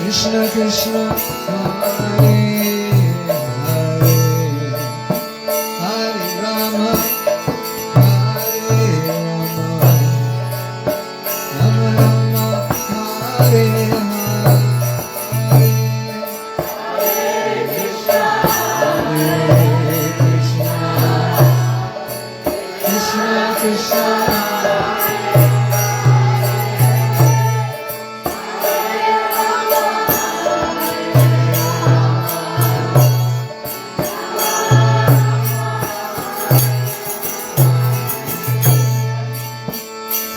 Krishna Krishna Hare Hare Hare Rama Hare Rama Rama Rama Hare Hare Hare Krishna Krishna Krishna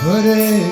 Hare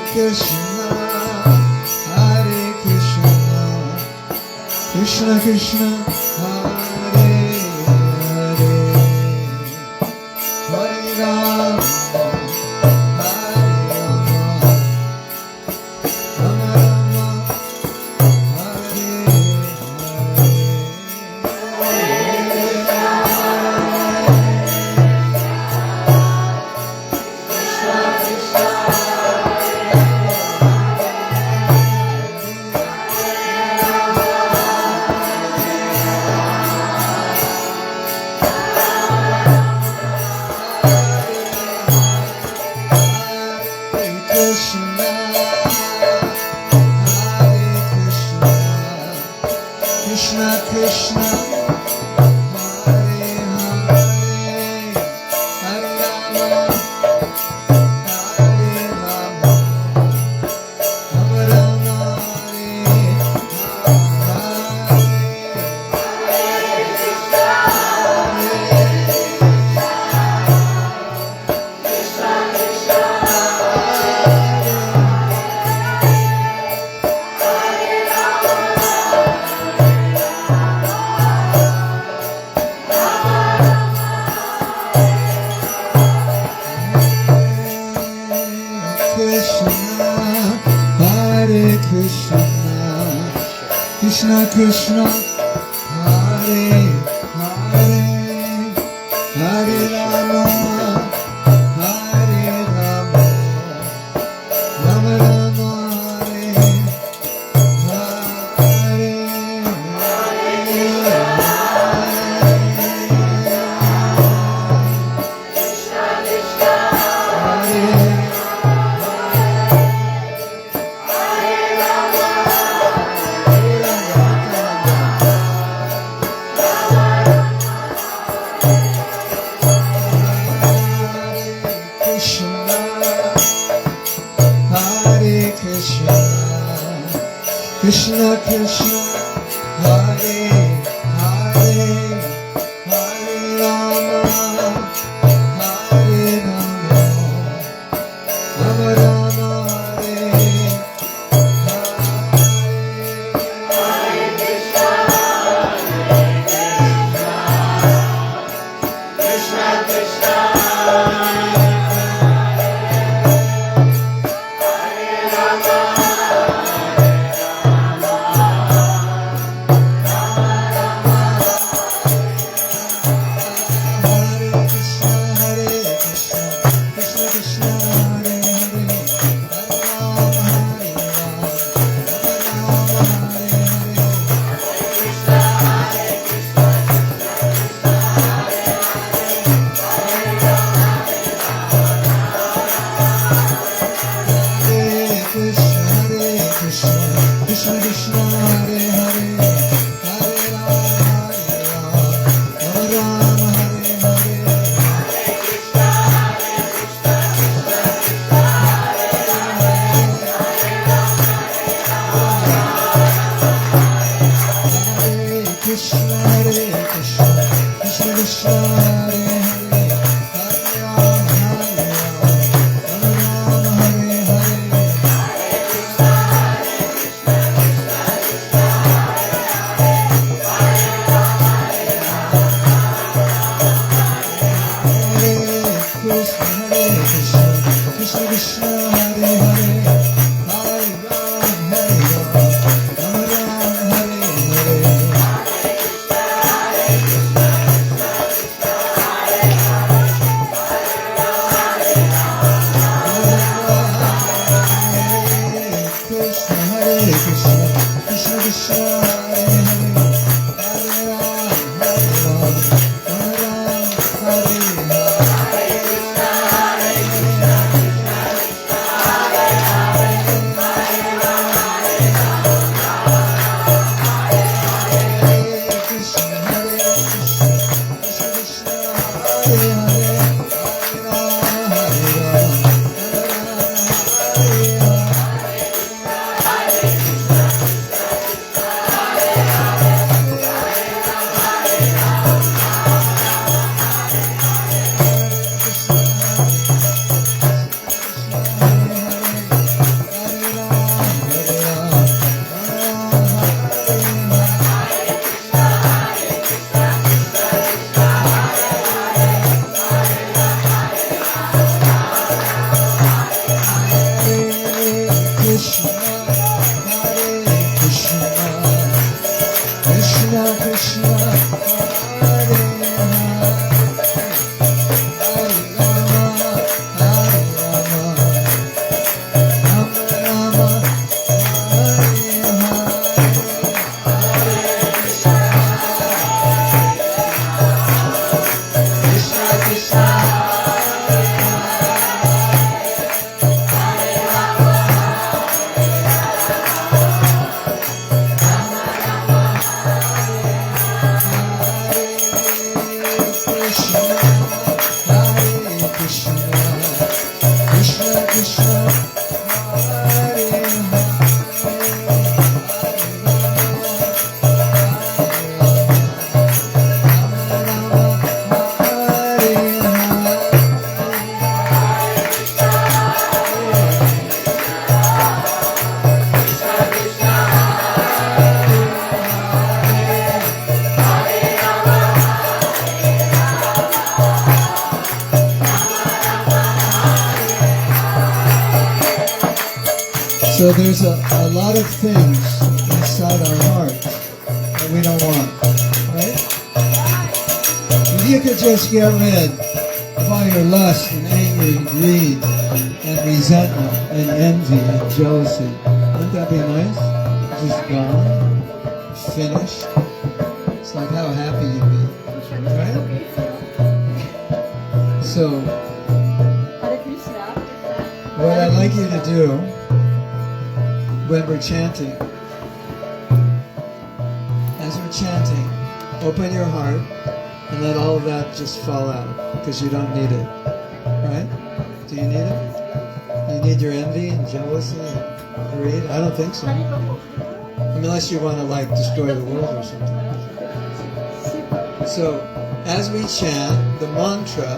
Krishna, Hare Krishna, Krishna Krishna, Hare Hare, Hare Rama, Hare Rama, Rama Rama, Hare Krishna Krishna Hare Hare Hare Rama Hare Rama Rama Rama Hare Krishna Krishna Hare Hare Hare Rama Hare Rama Rama Rama Hare Krishna Krishna Hare Hare Hare Rama Hare Rama Rama Rama Hare Krishna Krishna So there's a lot of things inside our heart that we don't want, right? If you could just get rid of all your lust and anger and greed and resentment and envy and jealousy, wouldn't that be nice? Just gone, finished. It's like how happy you'd be, right? So, what I'd like you to do when we're chanting, as we're chanting, open your heart and let all of that just fall out, because you don't need it, right? Do you need it? You need your envy and jealousy and greed? I don't think so. Unless you want to like destroy the world or something. So, as we chant the mantra,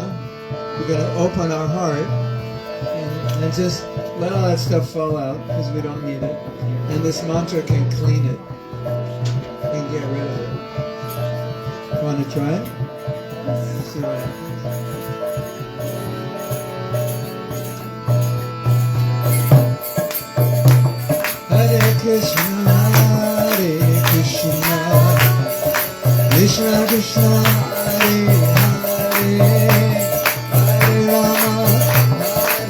we're going to open our heart and just let all that stuff fall out, because we don't need it. And this mantra can clean it. Can get rid of it. Want to try it? Let's see what happens. Hare Krishna, Hare Krishna, Krishna Krishna, Hare Hare, Hare Rama,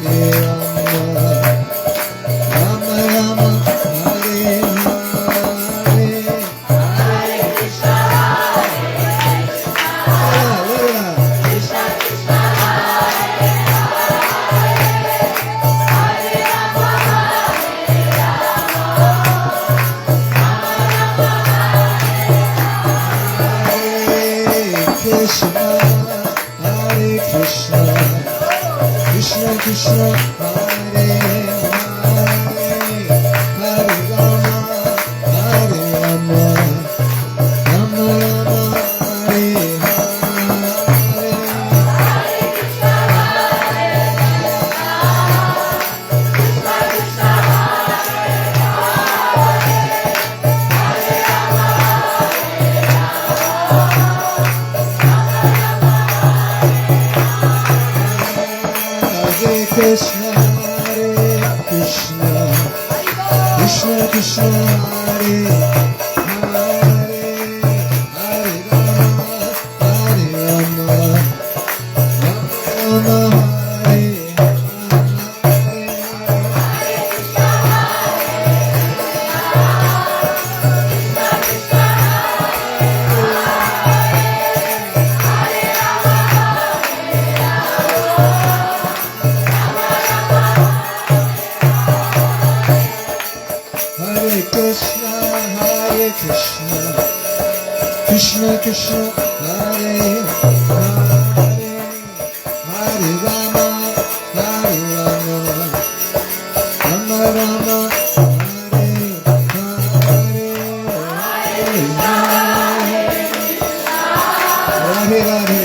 Hare Rama, Rama Rama, Hare Hare, Hare Krishna, Hare Krishna, Krishna Krishna, Hare Krishna, Hare Krishna, Krishna Krishna, Hare Hare, Hare Rama, Hare Rama, Rama Rama, Hare Hare, Krishna, Hare Krishna, Krishna Krishna, Hare Hare, Hare Rama, Hare Rama, Rama Rama, Hare Hare. Krishna, Krishna Krishna, Hare Hare, Hare Rama, Hare Rama, Rama Rama, Hare Hare, Hare Radhe Radhe.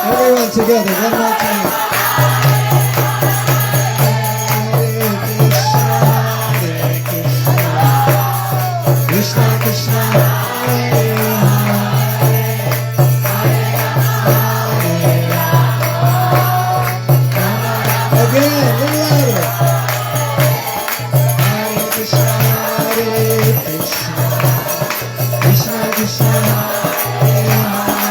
Everyone together, one more time. Hare Krishna, Krishna Krishna, Hare Hare, Hare Rama. Again, a little louder. Hare Krishna, Krishna Krishna, Hare Hare.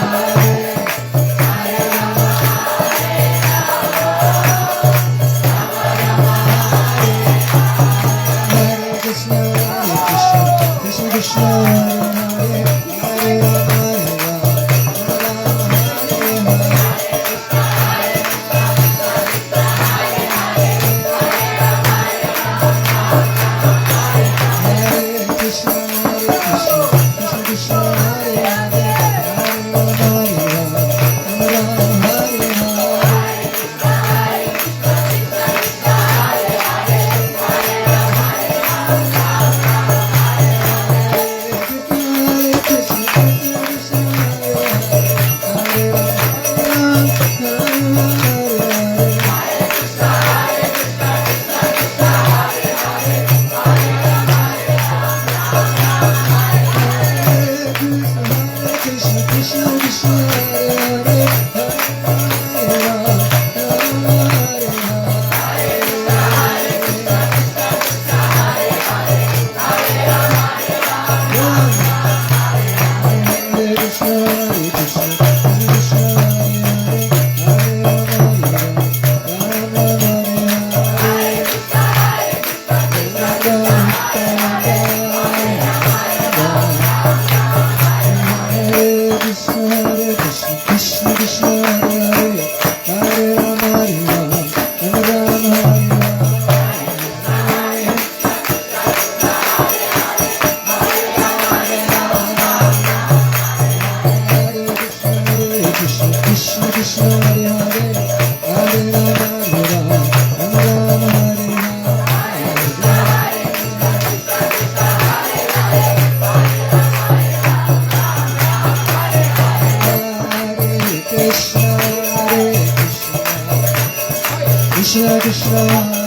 Krishna Krishna,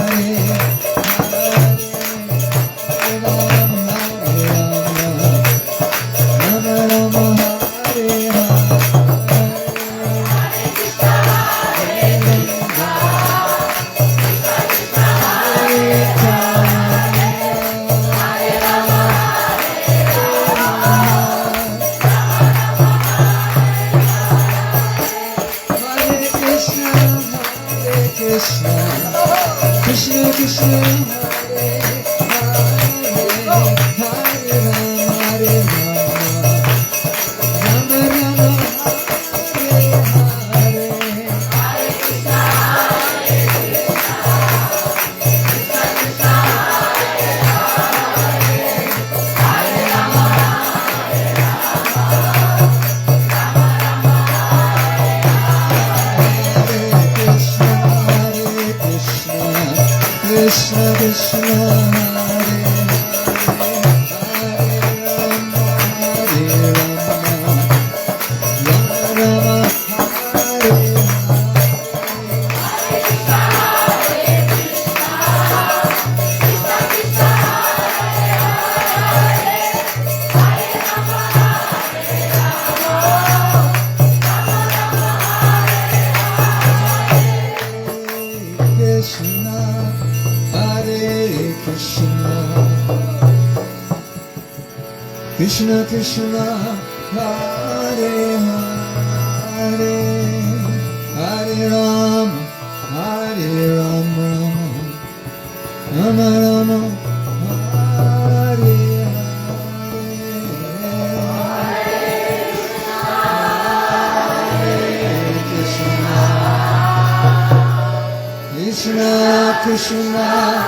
Hare Krishna Krishna, Hare Hare, Hare Rama, Hare Rama, Rama Rama, Hare Hare Krishna, Krishna Krishna Hare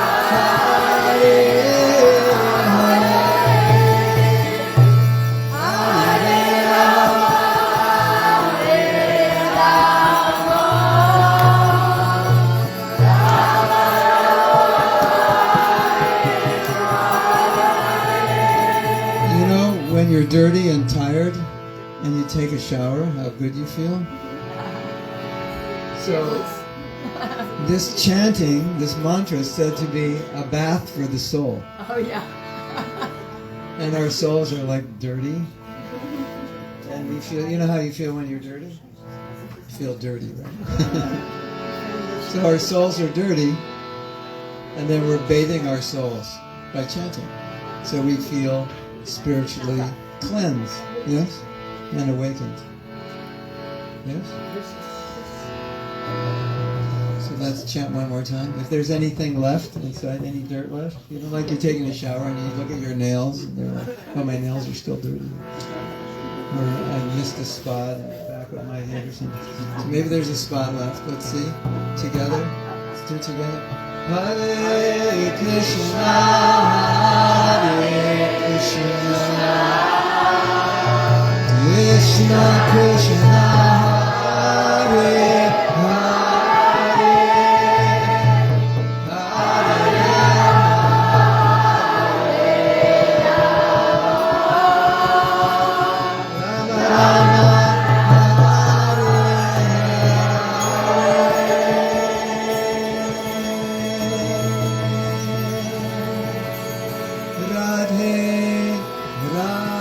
Hare when you're dirty and tired and you take a shower, how good you feel. So this chanting, this mantra is said to be a bath for the soul. Oh yeah. And our souls are like dirty. And we feel, you know how you feel when you're dirty? You feel dirty, right? So our souls are dirty, and then we're bathing our souls by chanting. So we feel spiritually cleansed, yes, and awakened, yes. So let's chant one more time. If there's anything left inside, any dirt left, you know, like you're taking a shower and you look at your nails and they're like, oh, my nails are still dirty, or I missed a spot in the back of my head or something. So maybe there's a spot left. Let's see, together. Let's do it together. Hare Krishna, Hare Krishna, Krishna Krishna, Hare Hare, Hare Rama,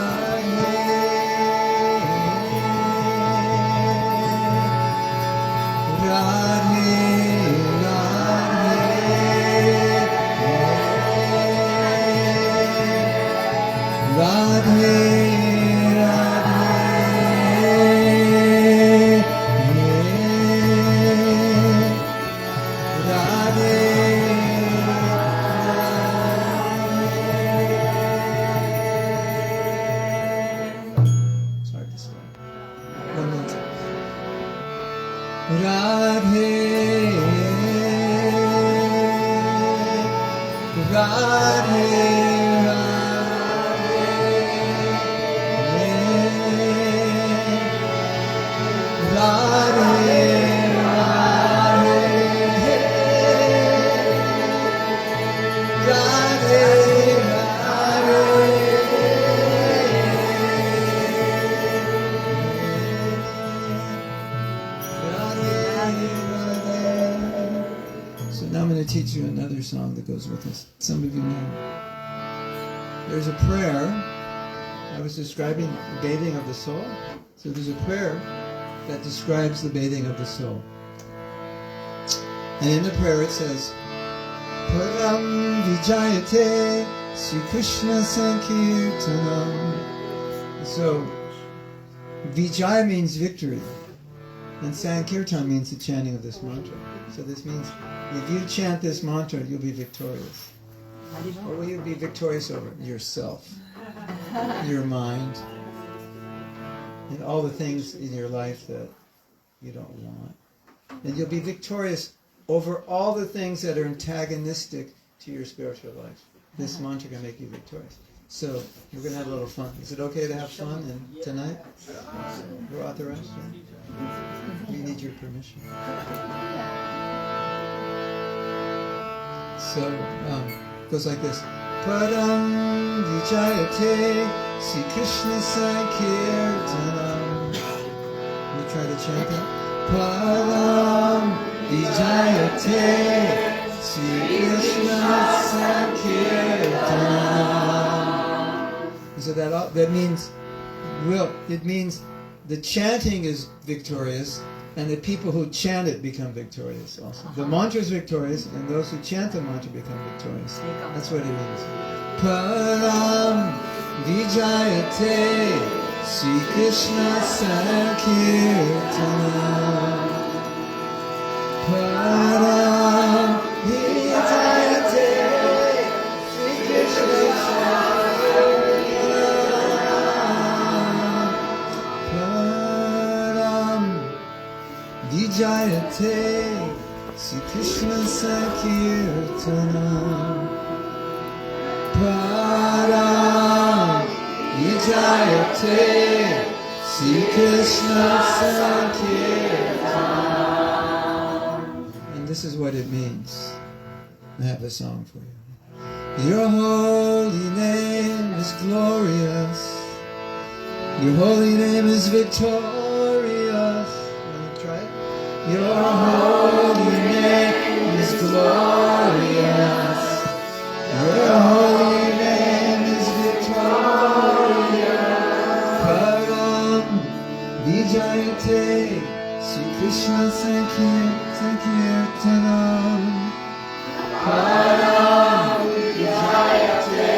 Rama Teach you another song that goes with this. Some of you know. There's a prayer. I was describing bathing of the soul. So there's a prayer that describes the bathing of the soul. And in the prayer it says, Param Vijayate Sri Krishna Sankirtanam. So Vijaya means victory. And Sankirtan means the chanting of this mantra. So this means if you chant this mantra, you'll be victorious. What will you be victorious over? Yourself, your mind, and all the things in your life that you don't want. And you'll be victorious over all the things that are antagonistic to your spiritual life. This mantra can make you victorious. So we're going to have a little fun. Is it okay to have fun tonight? We're authorized? We need your permission. So it goes like this. Padam Vijayate Sri Krishna Sankirtanam. We try to chant it. Padam Vijayate Sri Krishna Sankirtanam. So that means, it means the chanting is victorious, and the people who chant it become victorious also. The mantra is victorious, and those who chant the mantra become victorious. That's what it means. Param Vijayate Sri Krishna Sankirtanam. Param Vijayate Sri Krishna Sankirtanam. Param Vijayate Sri Krishna Sankirtanam. Param Vijayate Sri Krishna Sankirtanam. And this is what it means. I have a song for you. Your holy name is glorious. Your holy name is victorious. Want to try it? Your holy name is glorious. Your holy name is victorious. Param Vijayate Sri Krishna Sankirtanam. Param Vijayate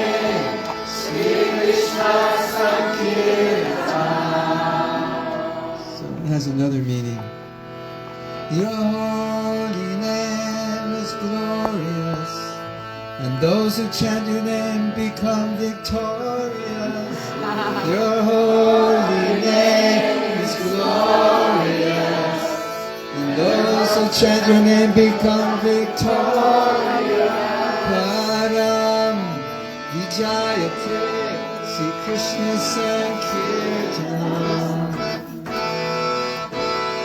Sri Krishna Sankirtanam. So it has another meaning. Your holy name is glorious, and those who chant your name become victorious. Your holy name is glorious, and those who chant your name become victorious. Param Vijayate Sri Krishna Sankirtanam.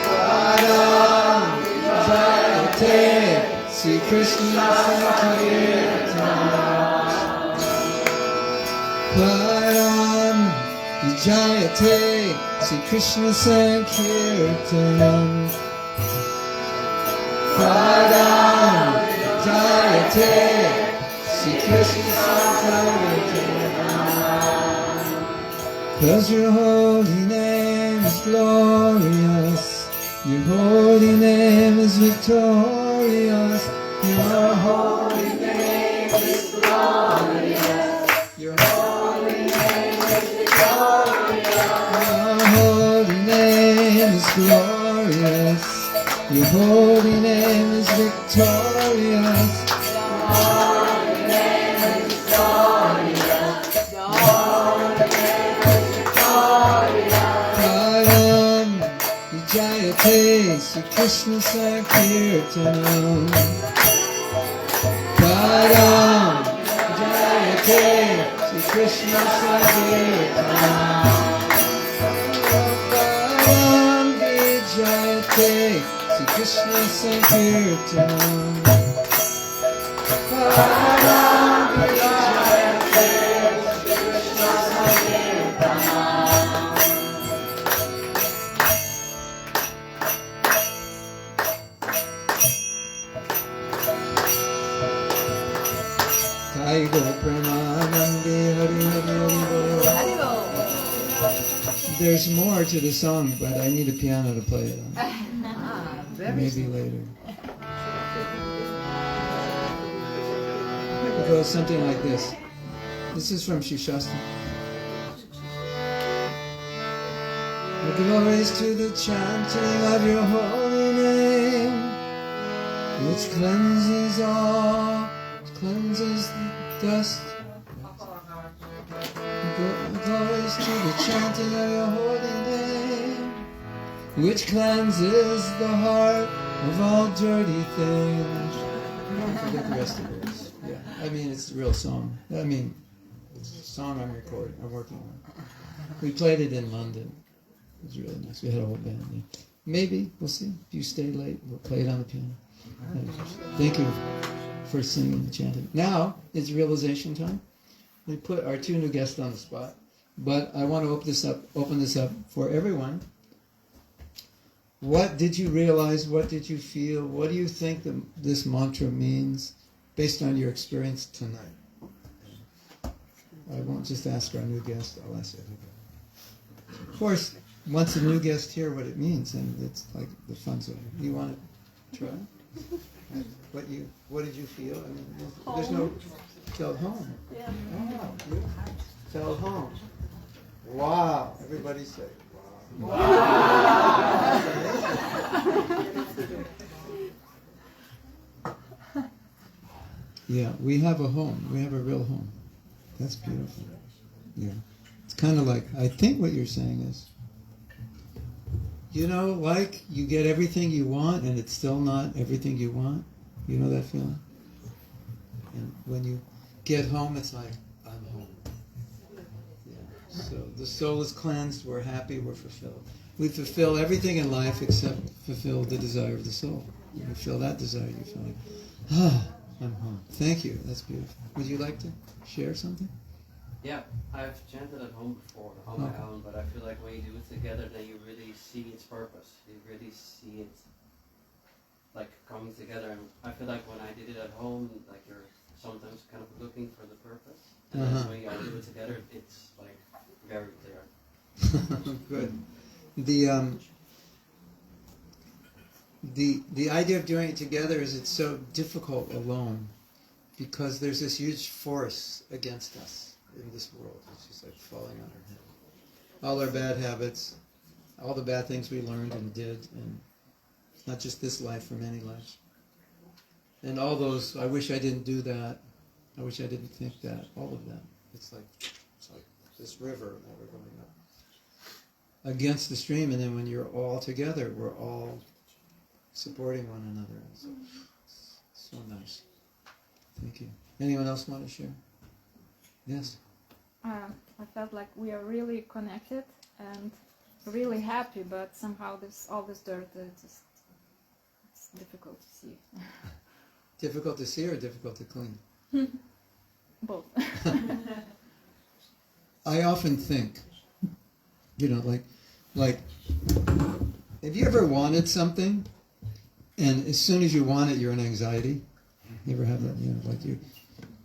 Param Vijayate Sri Krishna Sankirtanam. Param Vijayate Sri Krishna Sankirtanam. Param Vijayate Sri Krishna Sankirtanam. 'Cause your holy name is glorious, your holy name is victorious. Your holy name is glorious. Your holy name is victorious. Your holy name is glorious. Your holy name is victorious. Your holy name is victorious. Your holy name is victorious. Param Vijayate Sri Krishna Sankirtanam. Param Vijayate Sri Krishna Sankirtanam. Param Vijayate Sri Krishna Sankirtanam. Param Vijayate Sri Krishna Sankirtanam. Taigo Premanande Hari Hari Hari Bol. There's more to the song, but I need a piano to play it on. Maybe later. It goes something like this. This is from Shishastra. Glories to the chanting of your holy name, which cleanses all, cleanses the dust. Glories to the chanting of your holy name, which cleanses the heart of all dirty things. I forget the rest of it. Yeah, I mean, it's a real song. I mean, it's a song I'm recording, I'm working on. We played it in London. It was really nice. We had a whole band. Yeah. Maybe, we'll see. If you stay late, we'll play it on the piano. Thank you for singing and chanting. Now, it's realization time. We put our two new guests on the spot, but I want to open this up for everyone. What did you realize? What did you feel? What do you think this mantra means based on your experience tonight? I won't just ask our new guest, I'll ask everybody. Of course, once a new guest hear what it means, and it's like the fun zone. You want to try? What did you feel? I mean, there's no felt home. Yeah. Oh, you felt home. Wow! Everybody say wow. Yeah, we have a home. We have a real home. That's beautiful. Yeah. It's kind of like, I think what you're saying is, You know, like you get everything you want and it's still not everything you want. You know that feeling? And when you get home, it's like, I'm home. Yeah. So the soul is cleansed, we're happy, we're fulfilled. We fulfill everything in life except fulfill the desire of the soul. When you feel that desire, you feel like, I'm home. Thank you. That's beautiful. Would you like to share something? Yeah, I've chanted at home before, on my own, but I feel like when you do it together, then you really see its purpose. You really see it, like, coming together. And I feel like when I did it at home, like, you're sometimes kind of looking for the purpose. And then when you all do it together, it's, like, very clear. Good. The idea of doing it together is it's so difficult alone because there's this huge force against us in this world. It's just like falling on our head. All our bad habits, all the bad things we learned and did, and not just this life, for many lives. And all those, I wish I didn't do that, I wish I didn't think that, all of that. It's like this river that we're going up against the stream, and then when you're all together, we're all supporting one another. So, so nice. Thank you. Anyone else want to share? Yes? I felt like we are really connected and really happy, but somehow all this dirt, it's difficult to see. Difficult to see or difficult to clean? Both. I often think, you know, like, have you ever wanted something, and as soon as you want it, you're in anxiety? You ever have that? You know, like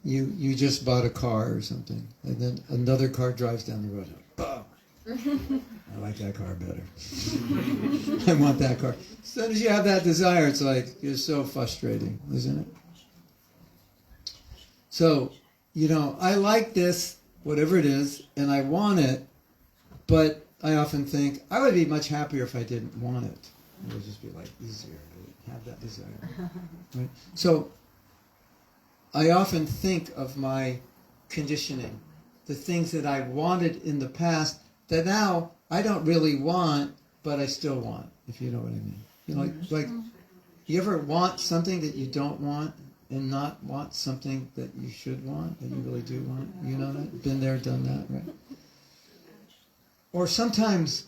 you just bought a car or something, and then another car drives down the road. Boom! I like that car better. I want that car. As soon as you have that desire, it's like, it's so frustrating, isn't it? So, you know, I like this, whatever it is, and I want it, but I often think, I would be much happier if I didn't want it. It would just be like easier to have that desire. Right? So, I often think of my conditioning, the things that I wanted in the past that now I don't really want, but I still want, if you know what I mean. You know, like you ever want something that you don't want and not want something that you should want, that you really do want? You know that? Been there, done that, right? Or sometimes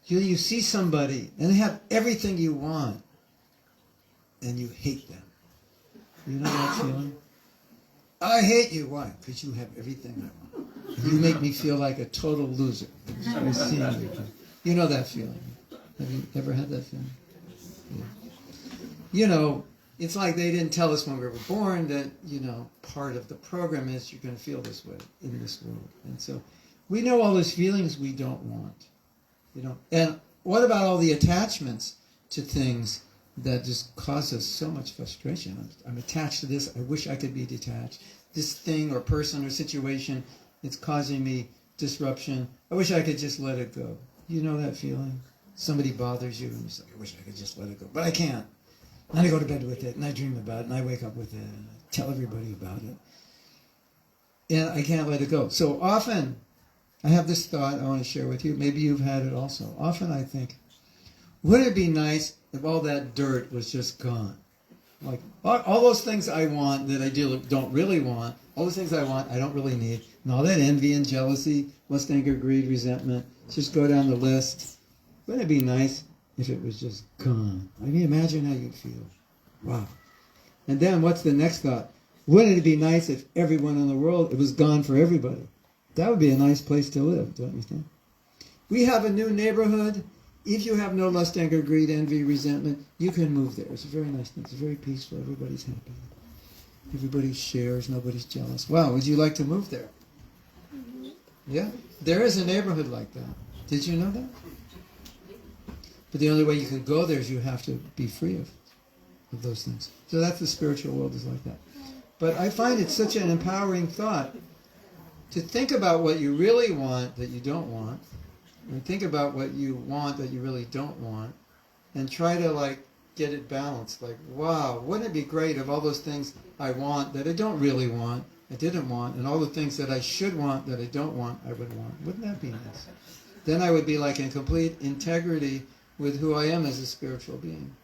you see somebody and they have everything you want and you hate them. You know that feeling? I hate you. Why? Because you have everything I want. You make me feel like a total loser. You know that feeling. Have you ever had that feeling? Yeah. You know, it's like they didn't tell us when we were born that, you know, part of the program is you're going to feel this way in this world. And so we know all those feelings we don't want. You know, and what about all the attachments to things that just cause us so much frustration? I'm attached to this. I wish I could be detached. This thing or person or situation, it's causing me disruption. I wish I could just let it go. You know that feeling? Somebody bothers you and you're like, I wish I could just let it go. But I can't. And I go to bed with it, and I dream about it, and I wake up with it, and I tell everybody about it. And I can't let it go. So often, I have this thought I want to share with you. Maybe you've had it also. Often I think, wouldn't it be nice if all that dirt was just gone? Like, all those things I want that I don't really want, all those things I want I don't really need, and all that envy and jealousy, lust, anger, greed, resentment, just go down the list. Wouldn't it be nice if it was just gone? I mean, imagine how you'd feel. Wow. And then what's the next thought? Wouldn't it be nice if everyone in the world, it was gone for everybody? That would be a nice place to live, don't you think? We have a new neighborhood. If you have no lust, anger, greed, envy, resentment, you can move there. It's a very nice thing. It's very peaceful. Everybody's happy. Everybody shares. Nobody's jealous. Wow, would you like to move there? Yeah? There is a neighborhood like that. Did you know that? But the only way you can go there is you have to be free of those things. So that's the spiritual world is like that. But I find it such an empowering thought to think about what you really want that you don't want, and think about what you want that you really don't want, and try to like get it balanced. Like, wow, wouldn't it be great if all those things I want that I don't really want, I didn't want, and all the things that I should want that I don't want, I would want. Wouldn't that be nice? Then I would be like in complete integrity with who I am as a spiritual being.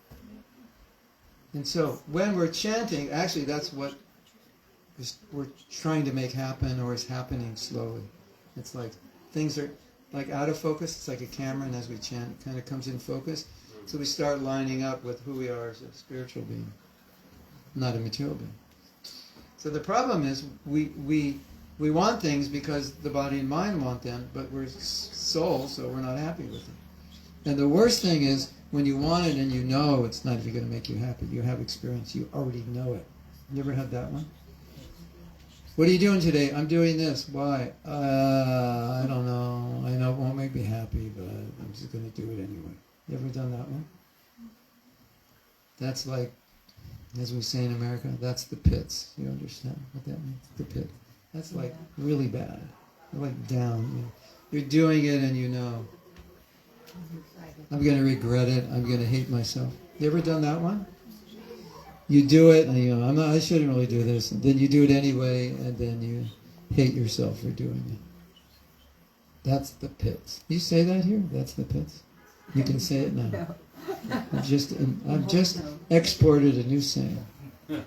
And so when we're chanting, actually that's what we're trying to make happen, or is happening slowly. It's like things are like out of focus. It's like a camera, and as we chant, it kind of comes in focus. So we start lining up with who we are as a spiritual being, not a material being. So the problem is we want things because the body and mind want them, but we're souls, so we're not happy with them. And the worst thing is when you want it and you know it's not even going to make you happy. You have experience. You already know it. You ever had that one? What are you doing today? I'm doing this. Why? I don't know. I know it won't make me happy, but I'm just going to do it anyway. You ever done that one? That's like, as we say in America, that's the pits. You understand what that means? The pit. That's like really bad. You're like down. You're doing it and you know, I'm going to regret it. I'm going to hate myself. You ever done that one? You do it and you know, I shouldn't really do this. And then you do it anyway, and then you hate yourself for doing it. That's the pits. You say that here? That's the pits? You can say it now. I've just exported a new saying. And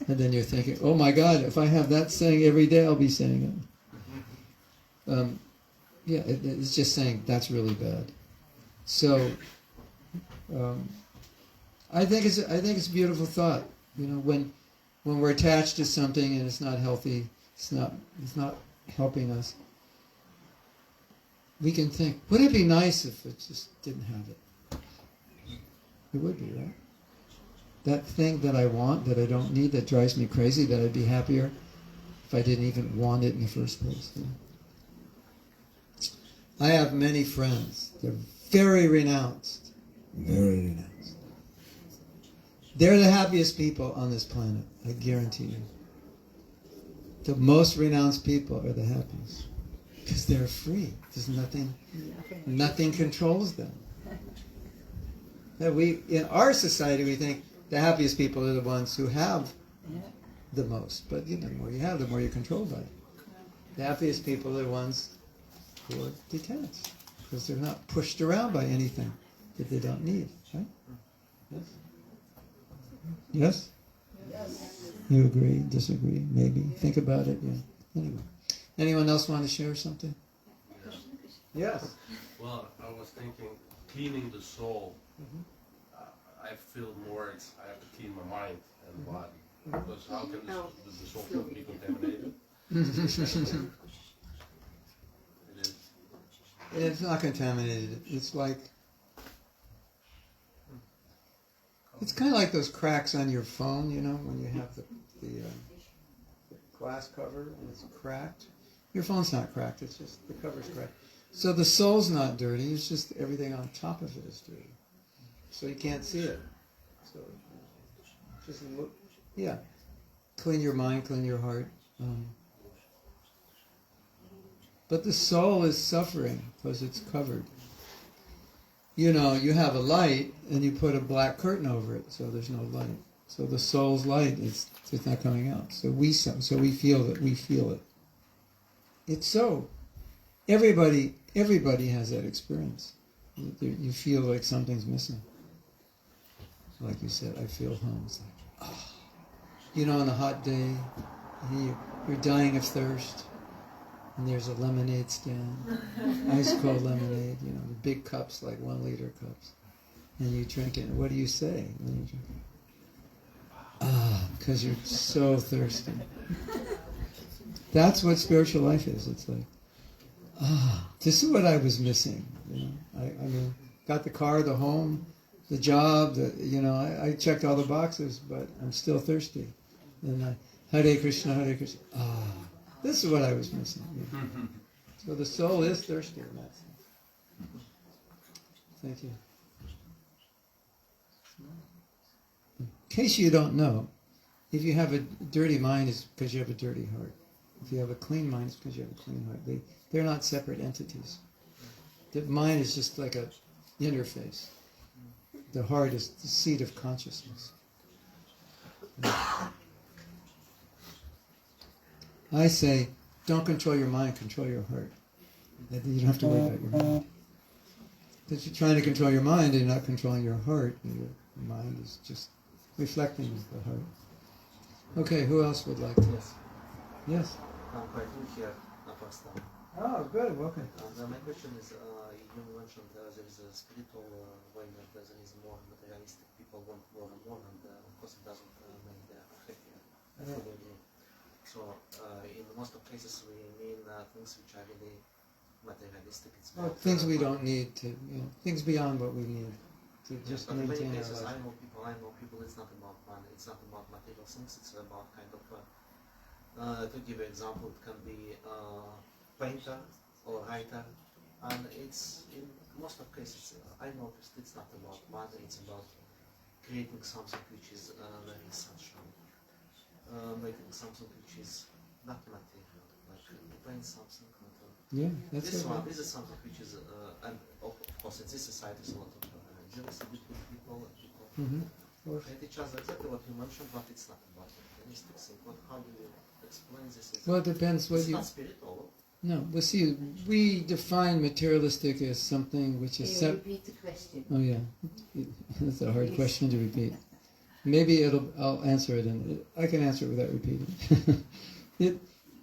then you're thinking, oh my God, if I have that saying every day, I'll be saying it. It's just saying that's really bad. So, I think it's a beautiful thought. You know, when we're attached to something and it's not healthy, it's not helping us. We can think, wouldn't it be nice if it just didn't have it? It would be, right? That thing that I want, that I don't need, that drives me crazy, that I'd be happier if I didn't even want it in the first place. You know? I have many friends. They're very renounced. Very renounced. They're the happiest people on this planet, I guarantee you. The most renounced people are the happiest. Because they're free. There's nothing controls them. That in our society, we think the happiest people are the ones who have the most. But the more you have, the more you're controlled by it. The happiest people are the ones who are detached. Because they're not pushed around by anything that they don't need. Right? Yes? Yes? You agree? Disagree? Maybe? Think about it? Yeah. Anyway. Anyone else want to share something? Yes. Well, I was thinking, cleaning the soul. I feel more. I have to clean my mind and body, because how can the soul be contaminated? It is. It's not contaminated. It's like, it's kind of like those cracks on your phone. You know, when you have the glass cover and it's cracked. Your phone's not cracked, it's just the cover's cracked. So the soul's not dirty, it's just everything on top of it is dirty. So you can't see it. So just look, clean your mind, clean your heart. But the soul is suffering because it's covered. You know, you have a light and you put a black curtain over it, so there's no light. So the soul's light it's not coming out. So we feel that we feel it. It's so. Everybody has that experience. You feel like something's missing. Like you said, I feel home. It's like, oh. You know, on a hot day, you're dying of thirst, and there's a lemonade stand, ice cold lemonade, you know, the big cups, like 1 liter cups, and you drink it. What do you say when you drink it? Because you're so thirsty. That's what spiritual life is. It's like, this is what I was missing. You know, I mean, got the car, the home, the job. I checked all the boxes, but I'm still thirsty. And Hare Krishna, Hare Krishna. This is what I was missing. You know? So the soul is thirsty in that sense. Thank you. In case you don't know, if you have a dirty mind, it's because you have a dirty heart. If you have a clean mind, it's because you have a clean heart. They're not separate entities. The mind is just like an interface. The heart is the seat of consciousness. I say, don't control your mind, control your heart. You don't have to worry about your mind. Because you're trying to control your mind and you're not controlling your heart. And your mind is just reflecting the heart. Okay, who else would like to? Yes. Yes. I'm quite new here, Pastor. Oh, good. Welcome. My question is, you mentioned there is a spiritual way that there is more materialistic people want more and more, and of course it doesn't make them happy. I fully agree. So, in most of cases, we mean things which are really materialistic. It's Things we don't need to, things beyond what we need to just but in many maintain cases, our life. I know people, it's not about money, it's not about material things, it's about kind of, to give an example, it can be painter or writer, and it's, in most of cases, I noticed it's not about money, it's about creating something which is very essential, making something which is not material, like to paint something. Yeah, that's This it. one, this is something which is, and of course in this society there's a lot of jealousy between people and people Mm-hmm. hate each other, exactly what you mentioned, but it's not about materialistic thing. How do you explain this? Well, it depends what It's you... not spiritual. No, well, see, we define materialistic as something which is... Can you repeat the question? Oh, yeah. That's a hard question to repeat. Maybe I'll answer it, and I can answer it without repeating.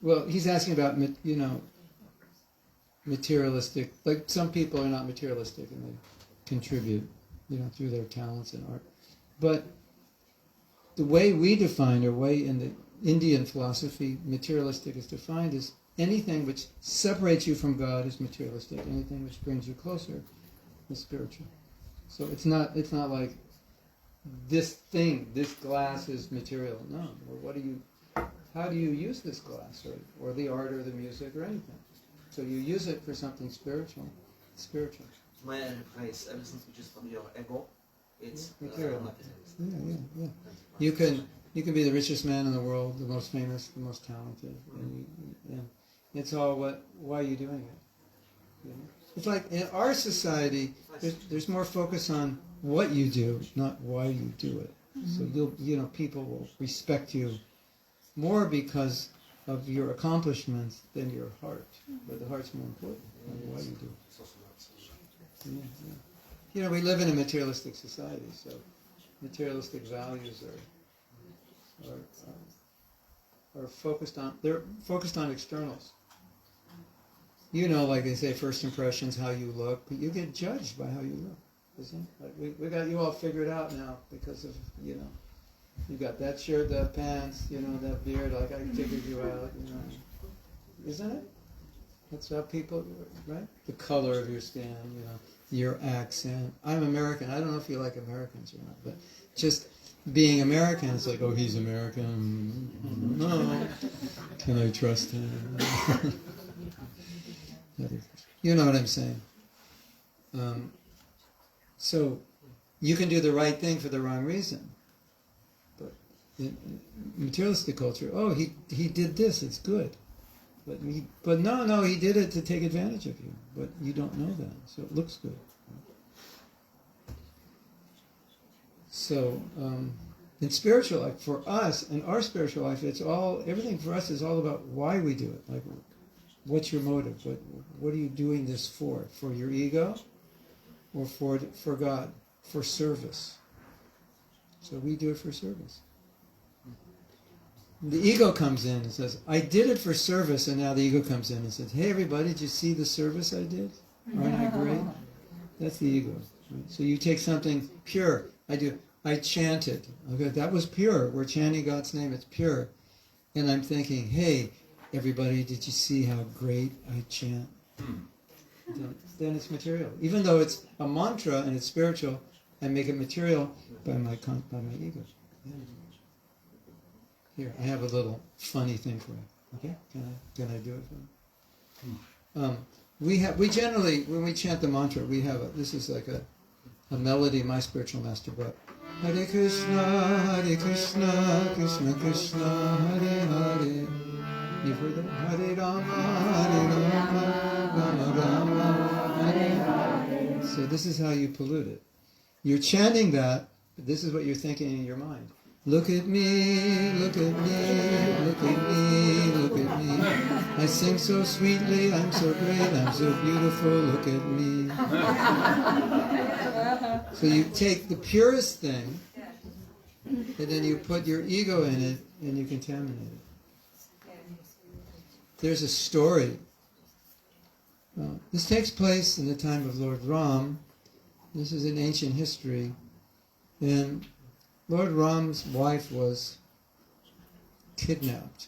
Well, he's asking about, materialistic, like some people are not materialistic and they contribute, through their talents and art. But the way we define, or way in the Indian philosophy, materialistic is defined as anything which separates you from God is materialistic. Anything which brings you closer is spiritual. So it's not like this thing, this glass is material. No. Well, how do you use this glass, or the art, or the music, or anything? So you use it for something spiritual. It's spiritual. May I rephrase everything which is from your ego? It's material. materialistic. Yeah. You can be the richest man in the world, the most famous, the most talented, and it's all why are you doing it? It's like in our society, there's more focus on what you do, not why you do it. So people will respect you more because of your accomplishments than your heart. But the heart's more important than why you do it. It's also not so. Yeah. We live in a materialistic society, so materialistic values are focused on externals. Like they say, first impressions, how you look, but you get judged by how you look, isn't it? Like we got you all figured out now because of you got that shirt, that pants, that beard. Like I figured you out, isn't it? That's how people, right? The color of your skin, your accent. I'm American. I don't know if you like Americans or not, but just being American, it's like, oh, he's American. No, can I trust him? You know what I'm saying? So you can do the right thing for the wrong reason. But in materialistic culture, oh, he did this, it's good. But no, he did it to take advantage of you. But you don't know that, so it looks good. So in spiritual life, for us, in our spiritual life, everything for us is all about why we do it. Like, what's your motive? What are you doing this for? For your ego, or for God, for service? So we do it for service. The ego comes in and says, I did it for service, and now the ego comes in and says, hey everybody, did you see the service I did? Aren't I great? That's the ego. Right? So you take something pure. I chanted. Okay, that was pure. We're chanting God's name, it's pure. And I'm thinking, hey, everybody, did you see how great I chant? Then it's material. Even though it's a mantra and it's spiritual, I make it material by my ego. Yeah. Here, I have a little funny thing for you. Okay, can I do it for you? We generally, when we chant the mantra, we have this is like a melody my spiritual master brought. Hare Krishna, Krishna Krishna, Hare Hare. You've heard that? Hare Rama, Rama Rama, Hare Hare. So this is how you pollute it. You're chanting that, but this is what you're thinking in your mind. Look at me, look at me, look at me, look at me. I sing so sweetly, I'm so great, I'm so beautiful, look at me. So you take the purest thing, and then you put your ego in it, and you contaminate it. There's a story. This takes place in the time of Lord Ram. This is in ancient history. And Lord Ram's wife was kidnapped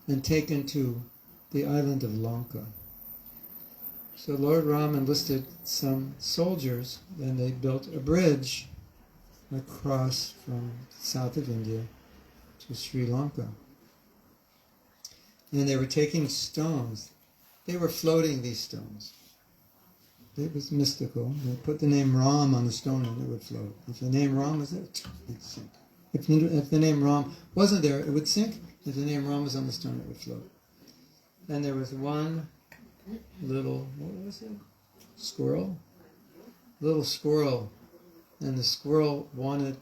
and taken to the island of Lanka. So Lord Ram enlisted some soldiers, and they built a bridge across from south of India to Sri Lanka. And they were taking stones. They were floating these stones. It was mystical. They put the name Ram on the stone and it would float. If the name Ram was there, it'd sink. If the name Ram wasn't there, it would sink. If the name Ram was on the stone, it would float. And there was one little, what was it? Squirrel? Little squirrel. And the squirrel wanted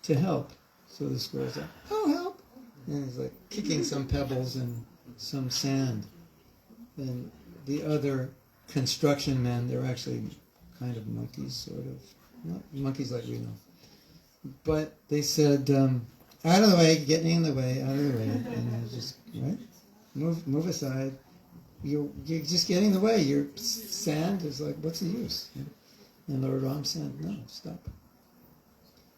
to help. So the squirrel's like, oh, help! And he's like kicking some pebbles and some sand. And the other construction men, they're actually kind of monkeys, sort of. Not monkeys like we know. But they said, out of the way, getting in the way, out of the way. And I just, right? Move aside. You're just getting in the way. Your sand is like, what's the use? And Lord Ram said, no, stop.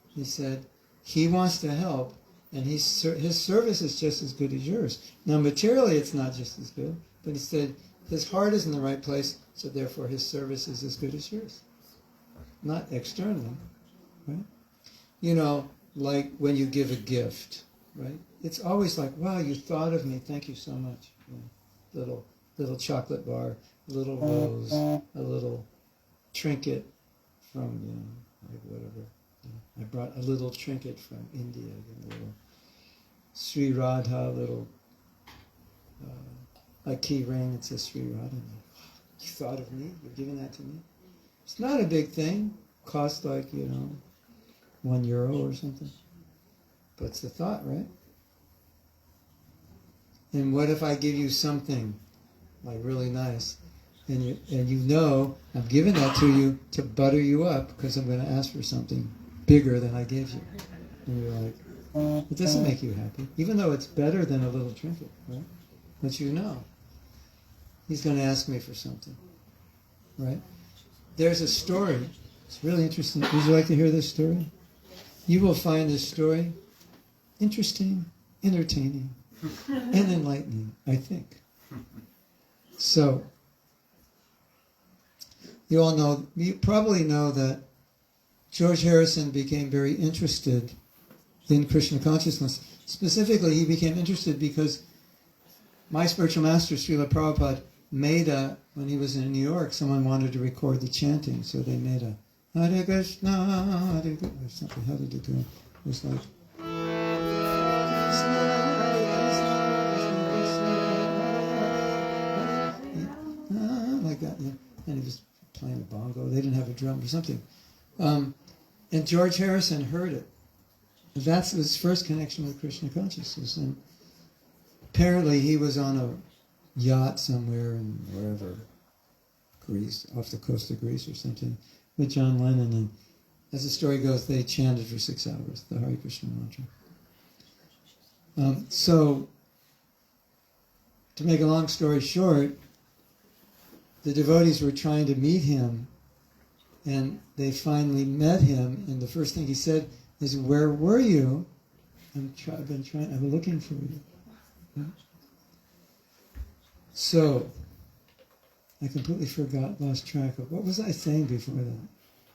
He said, he wants to help, and his service is just as good as yours. Now, materially, it's not just as good, but he said, his heart is in the right place, so therefore his service is as good as yours. Not externally, right? You know, like when you give a gift, right? It's always like, wow, you thought of me, thank you so much. You know, little chocolate bar, a little rose, a little trinket from, you know, like whatever. You know, I brought a little trinket from India, you know, a little Sri Radha, little a key ring, it says Sri Radha. You thought of me? You're giving that to me? It's not a big thing. Cost like, you know, €1 or something. But it's the thought, right? And what if I give you something like really nice, and you know I'm giving that to you to butter you up because I'm going to ask for something bigger than I gave you. And you're like, it doesn't make you happy, even though it's better than a little trinket, right? But you know, he's going to ask me for something, right? There's a story. It's really interesting. Would you like to hear this story? You will find this story interesting, entertaining, and enlightening, I think. So, you probably know that George Harrison became very interested in Krishna consciousness. Specifically, he became interested because my spiritual master, Srila Prabhupada, when he was in New York, someone wanted to record the chanting, so they made a Hare Krishna, Hare Krishna, or something. How did it go? It was like, like that, yeah. And he was playing the bongo. They didn't have a drum or something. And George Harrison heard it. That's his first connection with Krishna consciousness. And apparently he was on a yacht somewhere in wherever, Greece, off the coast of Greece or something, with John Lennon. And as the story goes, they chanted for 6 hours, the Hare Krishna mantra. So, to make a long story short, the devotees were trying to meet him, and they finally met him, and the first thing he said is, "Where were you? I've been looking for you." Yeah. So, I completely lost track of, what was I saying before that?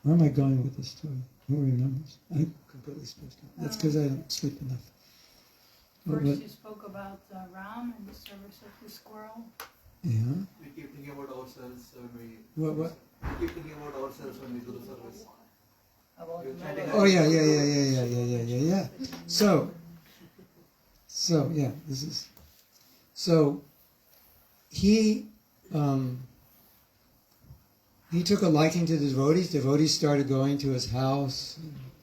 Where am I going with this story? Who remembers? I completely spaced out. That's because I don't sleep enough. First you spoke about Ram and the service of the squirrel. Yeah. We keep thinking about ourselves when we... What? We keep thinking about ourselves when we do the service. You're chanting Oh, yeah. So, yeah, this is... So, he took a liking to the devotees. Devotees started going to his house.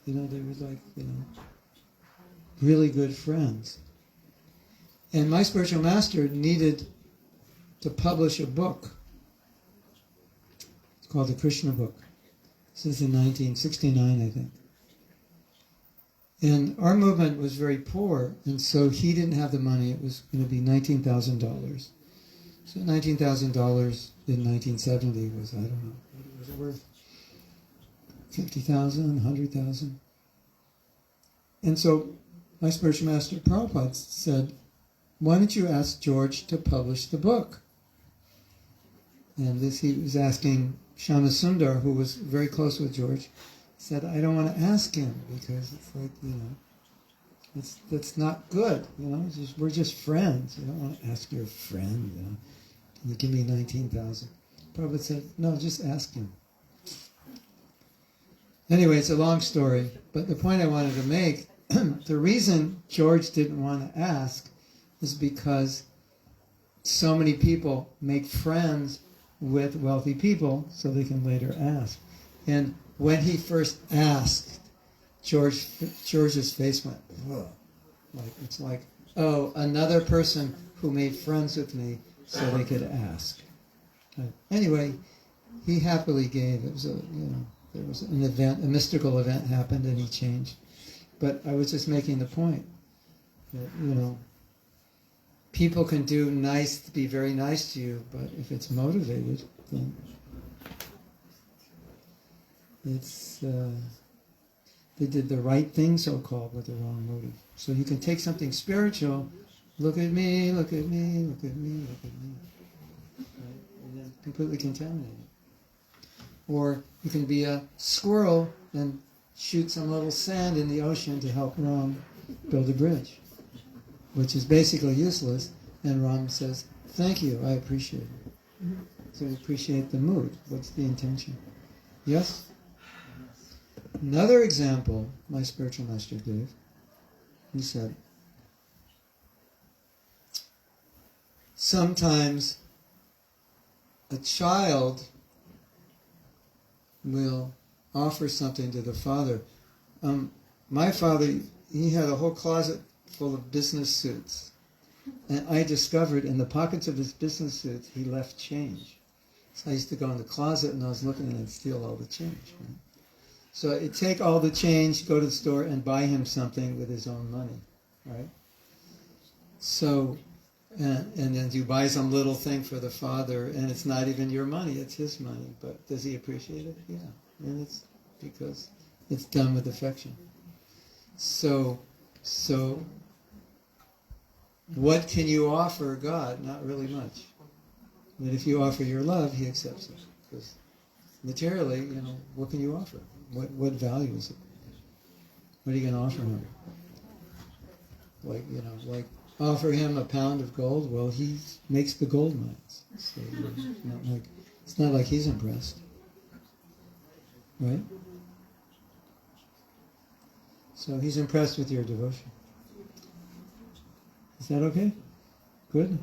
You know, they were like, you know, really good friends. And my spiritual master needed to publish a book. It's called the Krishna book. This is in 1969, I think. And our movement was very poor, and so he didn't have the money. It was going to be $19,000. So $19,000 in 1970 was, I don't know, what was it worth? 50,000, 100,000. And so my spiritual master Prabhupada said, why don't you ask George to publish the book? And this he was asking Shama Sundar, who was very close with George, said, I don't want to ask him because it's like, that's not good, we're just friends. You don't want to ask your friend, can you give me 19,000? Prabhupada said, no, just ask him. Anyway, it's a long story, but the point I wanted to make, the reason George didn't want to ask is because so many people make friends with wealthy people so they can later ask. And when he first asked, George's face went, whoa. It's like, oh, another person who made friends with me so they could ask. Anyway, he happily gave. It was there was an event, a mystical event happened, and he changed. But I was just making the point that, people can be very nice to you, but if it's motivated, then it's they did the right thing, so-called, with the wrong motive. So you can take something spiritual, look at me, look at me, look at me, look at me, right? And then completely contaminate it. Or you can be a squirrel and shoot some little sand in the ocean to help Ram build a bridge, which is basically useless, and Ram says, thank you, I appreciate it. So you appreciate the mood. What's the intention? Yes? Another example my spiritual master gave, he said, sometimes a child will offer something to the father. My father, he had a whole closet full of business suits. And I discovered in the pockets of his business suits, he left change. So I used to go in the closet and I was looking and I'd steal all the change. Right? So I'd take all the change, go to the store and buy him something with his own money. Right? So, and then you buy some little thing for the father and it's not even your money, it's his money. But does he appreciate it? Yeah. And it's because it's done with affection. So what can you offer God? Not really much. But if you offer your love, He accepts it. Because materially, what can you offer? What value is it? What are you going to offer Him? Like offer Him a pound of gold? Well, He makes the gold mines. So it's not like He's impressed. Right? So He's impressed with your devotion. Is that okay? Good?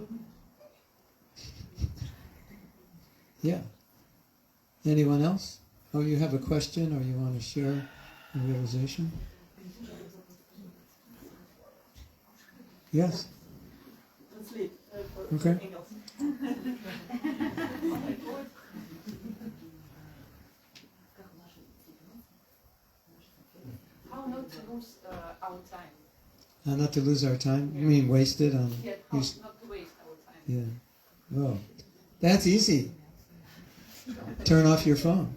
Yeah. Anyone else? Oh, you have a question or you want to share a realization? Yes? Okay. How not to lose our time? Not to lose our time? You mean waste it on... Yeah, not to waste our time. Yeah. Well, that's easy. Turn off your phone.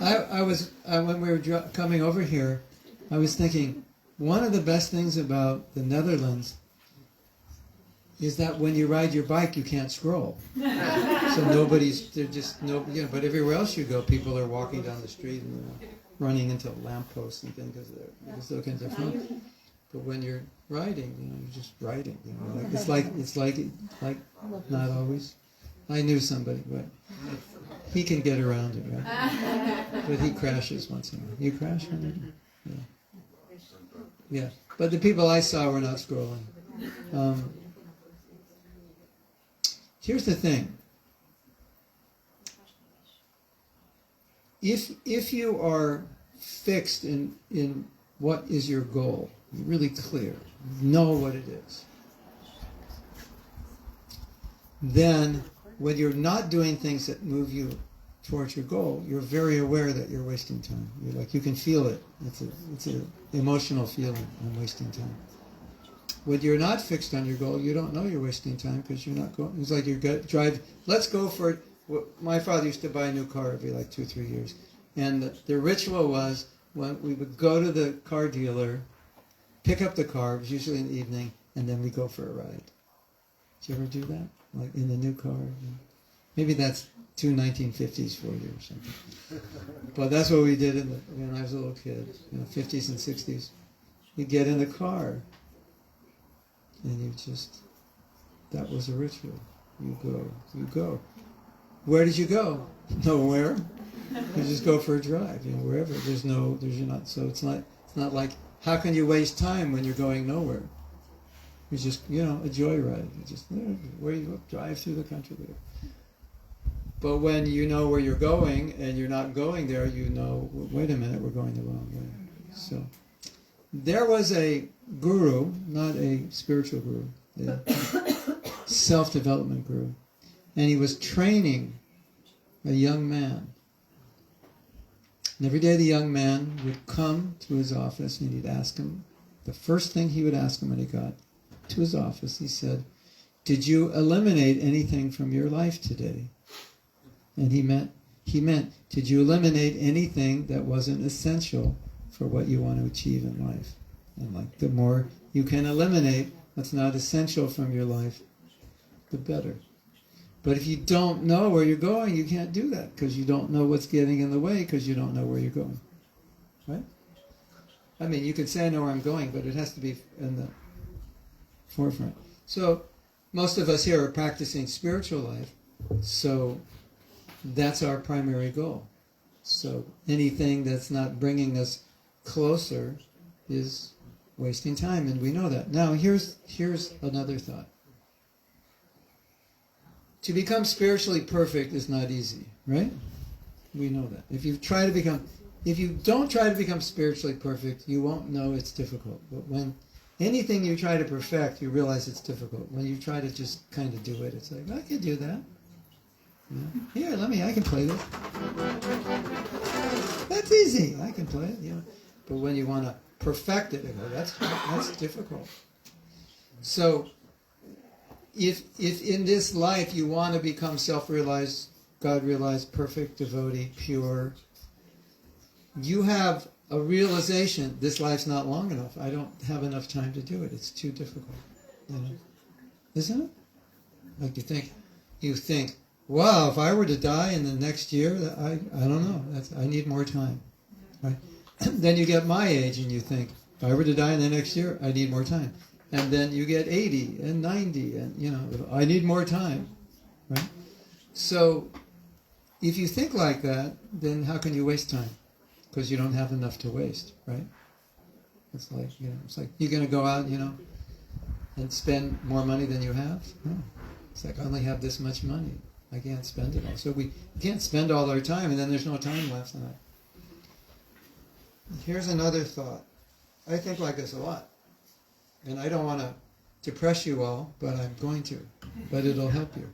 I was when we were coming over here, I was thinking, one of the best things about the Netherlands is that when you ride your bike, you can't scroll. So but everywhere else you go, people are walking down the street and running into lampposts and things because they're looking at their phone. But when you're riding, you're just riding. It's like not always. I knew somebody, but he can get around it, right? But he crashes once in a while. You crash? Yeah. Yeah. But the people I saw were not scrolling. Here's the thing. If you are fixed in what is your goal. You're really clear. You know what it is. Then, when you're not doing things that move you towards your goal, you're very aware that you're wasting time. You're like, you can feel it. It's an emotional feeling. I'm wasting time. When you're not fixed on your goal, you don't know you're wasting time because you're not going. It's like you drive. Let's go for it. My father used to buy a new car every like 2-3 years, and the ritual was when we would go to the car dealer, pick up the car. It was usually in the evening, and then we go for a ride. Did you ever do that? Like in the new car? Maybe that's 2 1950s for you or something. But that's what we did when I was a little kid, 50s and 60s. You get in the car, and that was a ritual. You go. Where did you go? Nowhere. You just go for a drive, wherever. So it's not like, how can you waste time when you're going nowhere? It's just, a joyride. You just, where you go, drive through the country. But when you know where you're going and you're not going there, wait a minute, we're going the wrong way. So there was a guru, not a spiritual guru, a self-development guru, and he was training a young man. And every day the young man would come to his office and he'd ask him, the first thing he would ask him when he got to his office, he said, "Did you eliminate anything from your life today?" And he meant, did you eliminate anything that wasn't essential for what you want to achieve in life? And the more you can eliminate what's not essential from your life, the better. But if you don't know where you're going, you can't do that because you don't know what's getting in the way because you don't know where you're going. Right? I mean, you could say I know where I'm going, but it has to be in the forefront. So most of us here are practicing spiritual life, so that's our primary goal. So anything that's not bringing us closer is wasting time, and we know that. Now, here's another thought. To become spiritually perfect is not easy, right? We know that. If you don't try to become spiritually perfect, you won't know it's difficult. But when anything you try to perfect, you realize it's difficult. When you try to just kind of do it, it's like, I can do that. Here, I can play this. That's easy. I can play it. But when you want to perfect it, that's difficult. So, if in this life you want to become self-realized, God-realized, perfect, devotee, pure, you have a realization, this life's not long enough. I don't have enough time to do it. It's too difficult. Isn't it? Like you think, wow, if I were to die in the next year, I don't know. I need more time. Right? Then you get my age and you think, if I were to die in the next year, I need more time. And then you get 80 and 90 and, I need more time. Right? So, if you think like that, then how can you waste time? Because you don't have enough to waste, right? It's like, you're going to go out, and spend more money than you have? No. It's like, I only have this much money. I can't spend it all. So we can't spend all our time, and then there's no time left in it. Here's another thought. I think like this a lot. And I don't want to depress you all, but I'm going to. But it'll help you.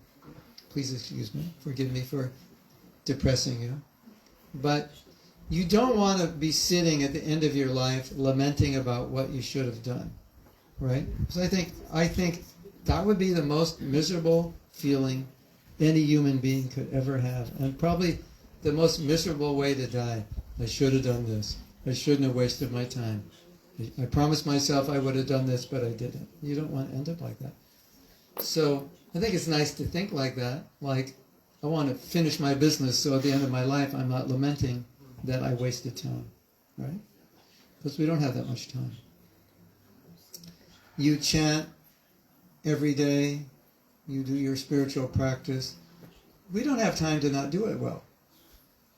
Please excuse me. Forgive me for depressing you. But you don't want to be sitting at the end of your life lamenting about what you should have done. Right? So I think that would be the most miserable feeling any human being could ever have. And probably the most miserable way to die. I should have done this. I shouldn't have wasted my time. I promised myself I would have done this, but I didn't. You don't want to end up like that. So I think it's nice to think like that. Like, I want to finish my business so at the end of my life I'm not lamenting that I wasted time. Right? Because we don't have that much time. You chant every day. You do your spiritual practice. We don't have time to not do it well.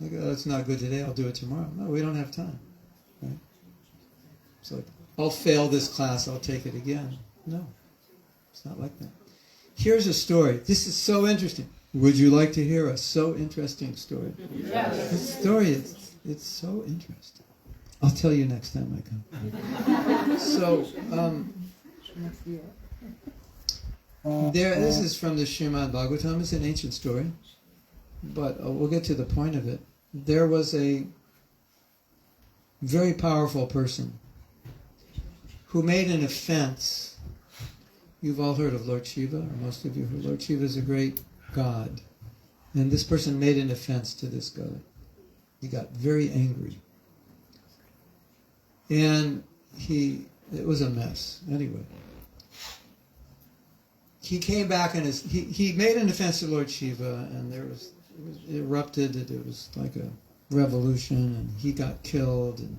Like, it's not good today, I'll do it tomorrow. No, we don't have time. Right? It's like, I'll fail this class, I'll take it again. No, it's not like that. Here's a story. This is so interesting. Would you like to hear a so interesting story? Yes. This story, it's so interesting. I'll tell you next time I come. So, this is from the Srimad Bhagavatam. It's an ancient story, but we'll get to the point of it. There was a very powerful person who made an offense. You've all heard of Lord Shiva, or most of you. Lord Shiva is a great god. And this person made an offense to this god. He got very angry. And it was a mess. Anyway. He came back and he made an offense to Lord Shiva, and it erupted. It was like a revolution, and he got killed and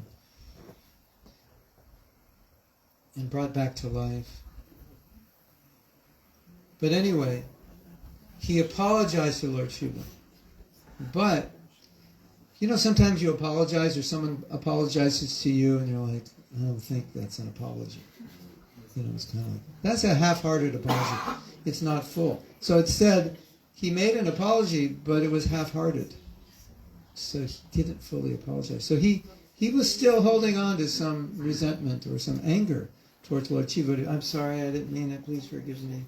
brought back to life. But anyway, he apologized to Lord Shiva. But, sometimes you apologize or someone apologizes to you and you're like, I don't think that's an apology. It's kind of like, that's a half-hearted apology. It's not full. So it said, he made an apology, but it was half-hearted. So he didn't fully apologize. So he was still holding on to some resentment or some anger towards Lord Shiva. I'm sorry, I didn't mean it, please forgive me.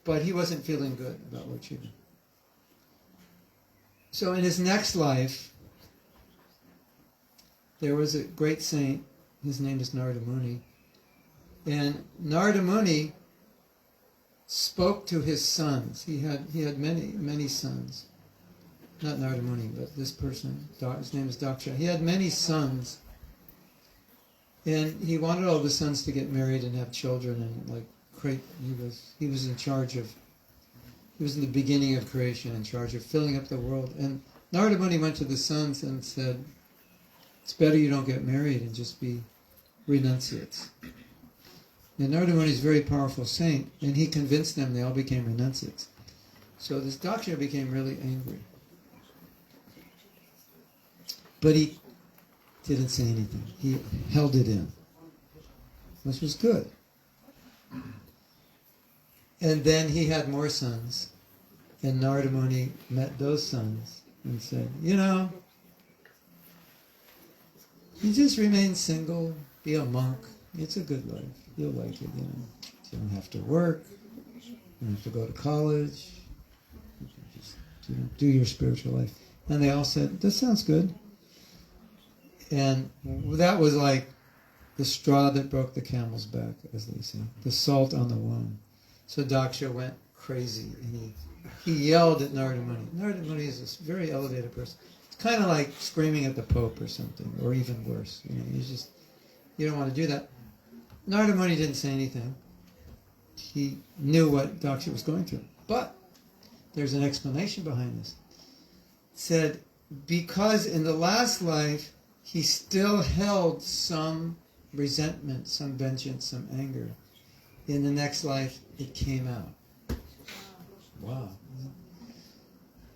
But he wasn't feeling good about Lord Shiva. So in his next life, there was a great saint. His name is Narada Muni. And Narada Muni spoke to his sons. He had many sons. Not Narada Muni, but this person. His name is Daksha. He had many sons. And he wanted all the sons to get married and have children and he was in charge of, he was in the beginning of creation, in charge of filling up the world. And Narada Muni went to the sons and said, it's better you don't get married and just be renunciates. And Narada Muni is a very powerful saint, and he convinced them they all became renunciates. So this Daksha became really angry. But he didn't say anything. He held it in, which was good. And then he had more sons, and Narada Muni met those sons and said, you just remain single, be a monk. It's a good life. You'll like it, You don't have to work. You don't have to go to college. You can just do your spiritual life. And they all said, that sounds good. And that was like the straw that broke the camel's back, as they say. The salt on the wound. So Daksha went crazy, and he yelled at Narada Muni. Narada Muni is this very elevated person. It's kind of like screaming at the Pope or something, or even worse. You don't want to do that. Narada Muni didn't say anything. He knew what Daksha was going through. But there's an explanation behind this. It said, because in the last life, he still held some resentment, some vengeance, some anger. In the next life, it came out. Wow.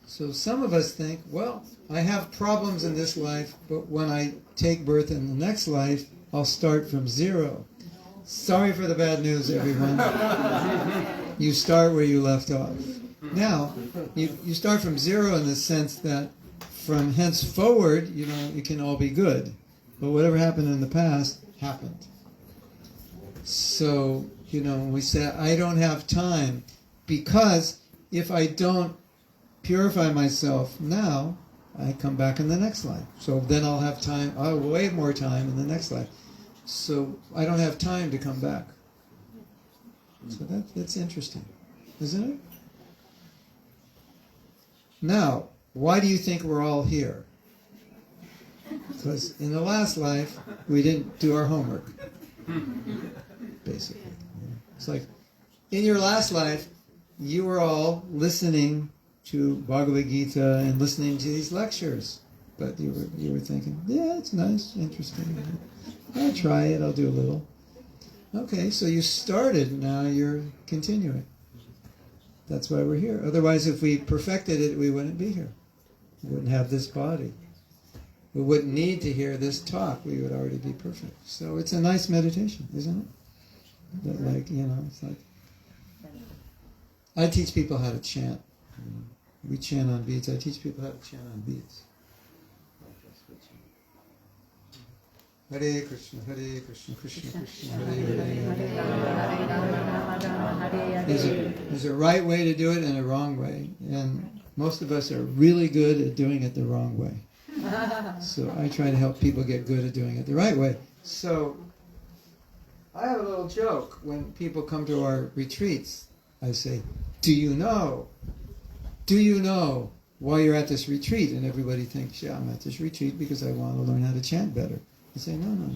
So some of us think, well, I have problems in this life, but when I take birth in the next life, I'll start from zero. Sorry for the bad news, everyone. You start where you left off. Now, you start from zero in the sense that from henceforward, you can all be good. But whatever happened in the past, happened. So, when we say, I don't have time, because if I don't purify myself now, I come back in the next life. So then I'll have time, I'll have way more time in the next life. So I don't have time to come back. So that's interesting, isn't it? Now, why do you think we're all here? Because in the last life, we didn't do our homework, basically. It's like, in your last life, you were all listening to Bhagavad Gita and listening to these lectures. But you were thinking, yeah, it's nice, interesting. I'll try it, I'll do a little. Okay, so you started, now you're continuing. That's why we're here. Otherwise, if we perfected it, we wouldn't be here. We wouldn't have this body. We wouldn't need to hear this talk. We would already be perfect. So it's a nice meditation, isn't it? That it's like... I teach people how to chant. We chant on beats. I teach people how to chant on beats. Hare Krishna, Krishna Krishna, Hare Hare. There's a right way to do it and a wrong way. And most of us are really good at doing it the wrong way. So I try to help people get good at doing it the right way. So I have a little joke when people come to our retreats. I say, do you know why you're at this retreat? And everybody thinks, yeah, I'm at this retreat because I want to learn how to chant better. I say, no.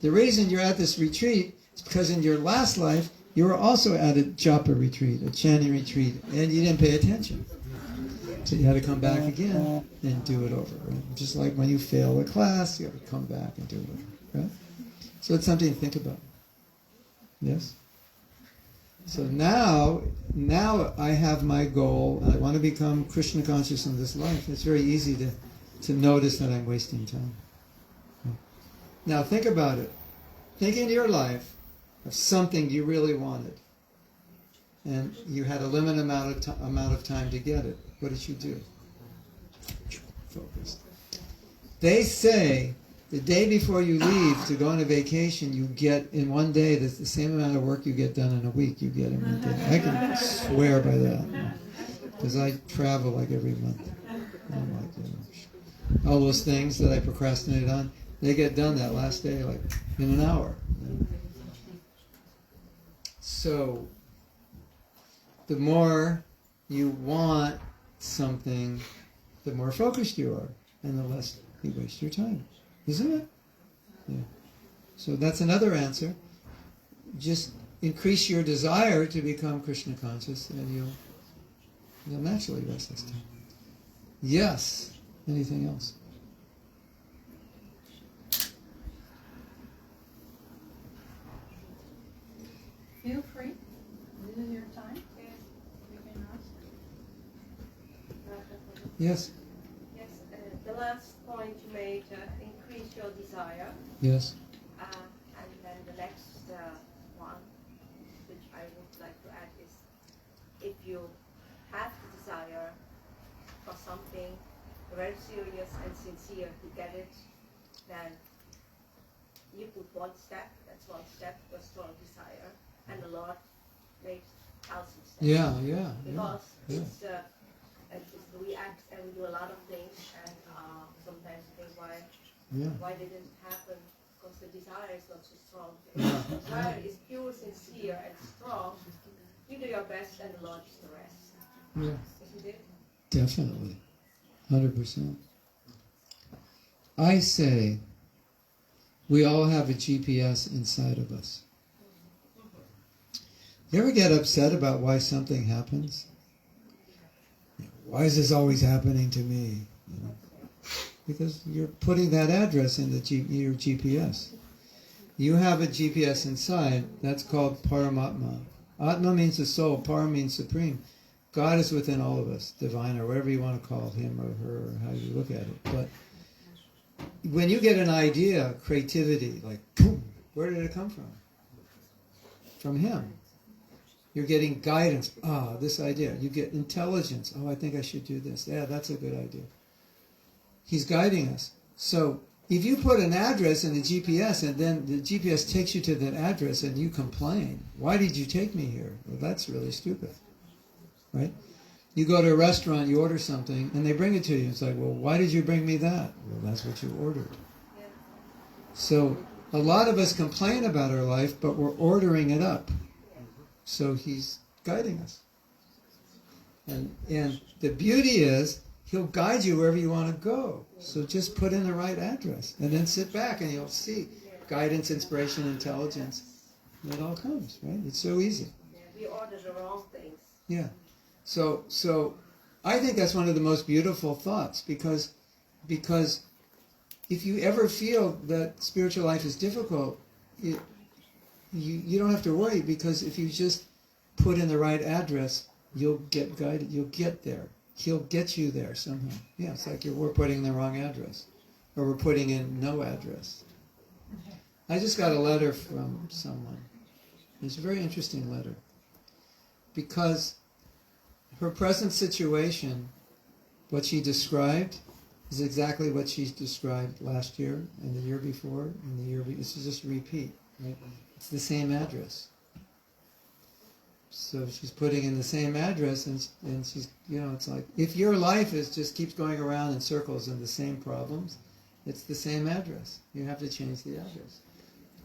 The reason you're at this retreat is because in your last life, you were also at a japa retreat, a chanting retreat, and you didn't pay attention. So you had to come back again and do it over. Right? Just like when you fail a class, you have to come back and do it over. Right? So it's something to think about. Yes? So now I have my goal. I want to become Krishna conscious in this life. It's very easy to notice that I'm wasting time. Now think about it. Think in your life of something you really wanted, and you had a limited amount of time to get it. What did you do? Focused. They say the day before you leave to go on a vacation, you get in one day the same amount of work you get done in a week. You get in one day. I can swear by that because I travel like every month. Oh my gosh! All those things that I procrastinated on, they get done that last day, like in an hour. So, the more you want something, the more focused you are, and the less you waste your time. Isn't it? Yeah. So that's another answer. Just increase your desire to become Krishna conscious, and you'll naturally waste less time. Yes. Anything else? Feel free. This is your time. You can ask. Yes. Yes, the last point you made, increase your desire. Yes. And then the next one, which I would like to add, is if you have the desire for something very serious and sincere to get it, then you put one step, that's one step for strong desire, and the Lord makes 1,000 steps. Yeah. Because we act and we do a lot of things, and sometimes you think, why did it happen? Because the desire is not so strong. If the desire is pure, sincere, and strong, you do your best, and the Lord is the rest. Yeah. Isn't it? Definitely. 100%. I say we all have a GPS inside of us. You ever get upset about why something happens? Why is this always happening to me? Because you're putting that address in your GPS. You have a GPS inside, that's called Paramatma. Atma means the soul, Para means supreme. God is within all of us, divine, or whatever you want to call him or her, or how you look at it. But when you get an idea, creativity, like, boom, where did it come from? From him. You're getting guidance. This idea. You get intelligence. I think I should do this. Yeah, that's a good idea. He's guiding us. So if you put an address in the GPS and then the GPS takes you to that address and you complain, why did you take me here? Well, that's really stupid. Right? You go to a restaurant, you order something, and they bring it to you. It's like, well, why did you bring me that? Well, that's what you ordered. So a lot of us complain about our life, but we're ordering it up. So he's guiding us. And the beauty is, he'll guide you wherever you want to go. So just put in the right address. And then sit back and you'll see guidance, inspiration, intelligence. It all comes, right? It's so easy. Yeah, we order the wrong things. Yeah. So I think that's one of the most beautiful thoughts, because if you ever feel that spiritual life is difficult, you don't have to worry, because if you just put in the right address, you'll get guided, you'll get there. He'll get you there somehow. Yeah, it's like we're putting in the wrong address, or we're putting in no address. I just got a letter from someone. It's a very interesting letter, because her present situation, what she described, is exactly what she's described last year and the year before and the year before. This is just a repeat. Right? It's the same address. So she's putting in the same address, and she's, it's like, if your life just keeps going around in circles and the same problems, it's the same address. You have to change the address.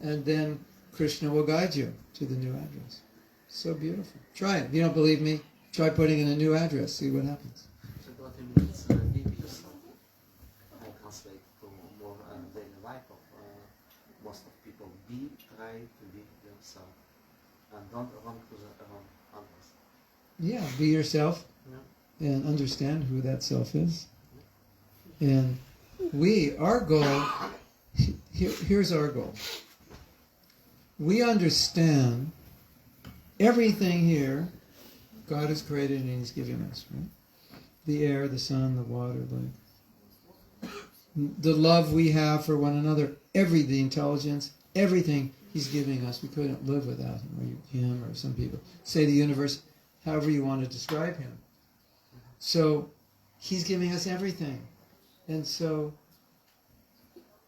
And then Krishna will guide you to the new address. So beautiful. Try it. If you don't believe me, try putting in a new address. See what happens. So what it means, be yourself. I translate to more daily life of most of people. Try to be yourself. And don't run to the others. Yeah, be yourself. Yeah. And understand who that self is. And our goal, here's our goal. We understand everything here God has created and He's giving us, right? The air, the sun, the water, the love we have for one another, the intelligence, everything He's giving us. We couldn't live without Him, or some people say the universe, however you want to describe Him. So He's giving us everything. And so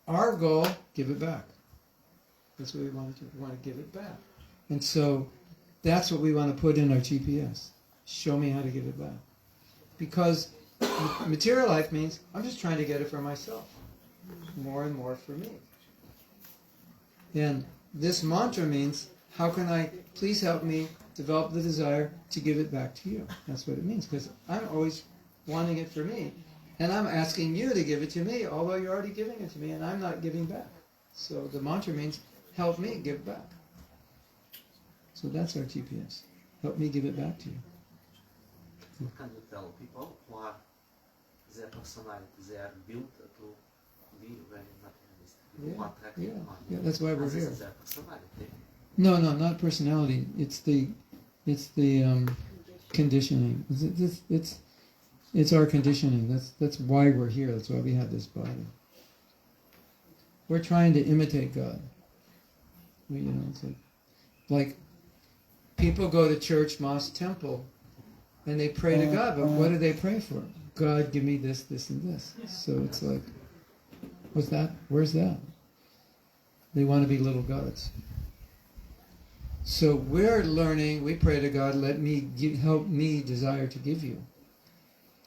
our goal, give it back. That's what we want to do. We want to give it back. And so that's what we want to put in our GPS. Show me how to give it back. Because material life means I'm just trying to get it for myself. More and more for me. And this mantra means, how can I, please help me develop the desire to give it back to you. That's what it means. Because I'm always wanting it for me. And I'm asking you to give it to me, although you're already giving it to me, and I'm not giving back. So the mantra means, help me give back. So that's our GPS. Help me give it back to you. Can you tell people who are their personality, they are built to be very materialistic, who attract money? Yeah, that's why we're This here. is their personality. No, not personality. It's the conditioning. It's our conditioning. That's why we're here. That's why we have this body. We're trying to imitate God. It's like people go to church, mosque, temple, and they pray to God. But what do they pray for? God, give me this, this, and this. So it's like, what's that? Where's that? They want to be little gods. So we're learning. We pray to God, help me desire to give you.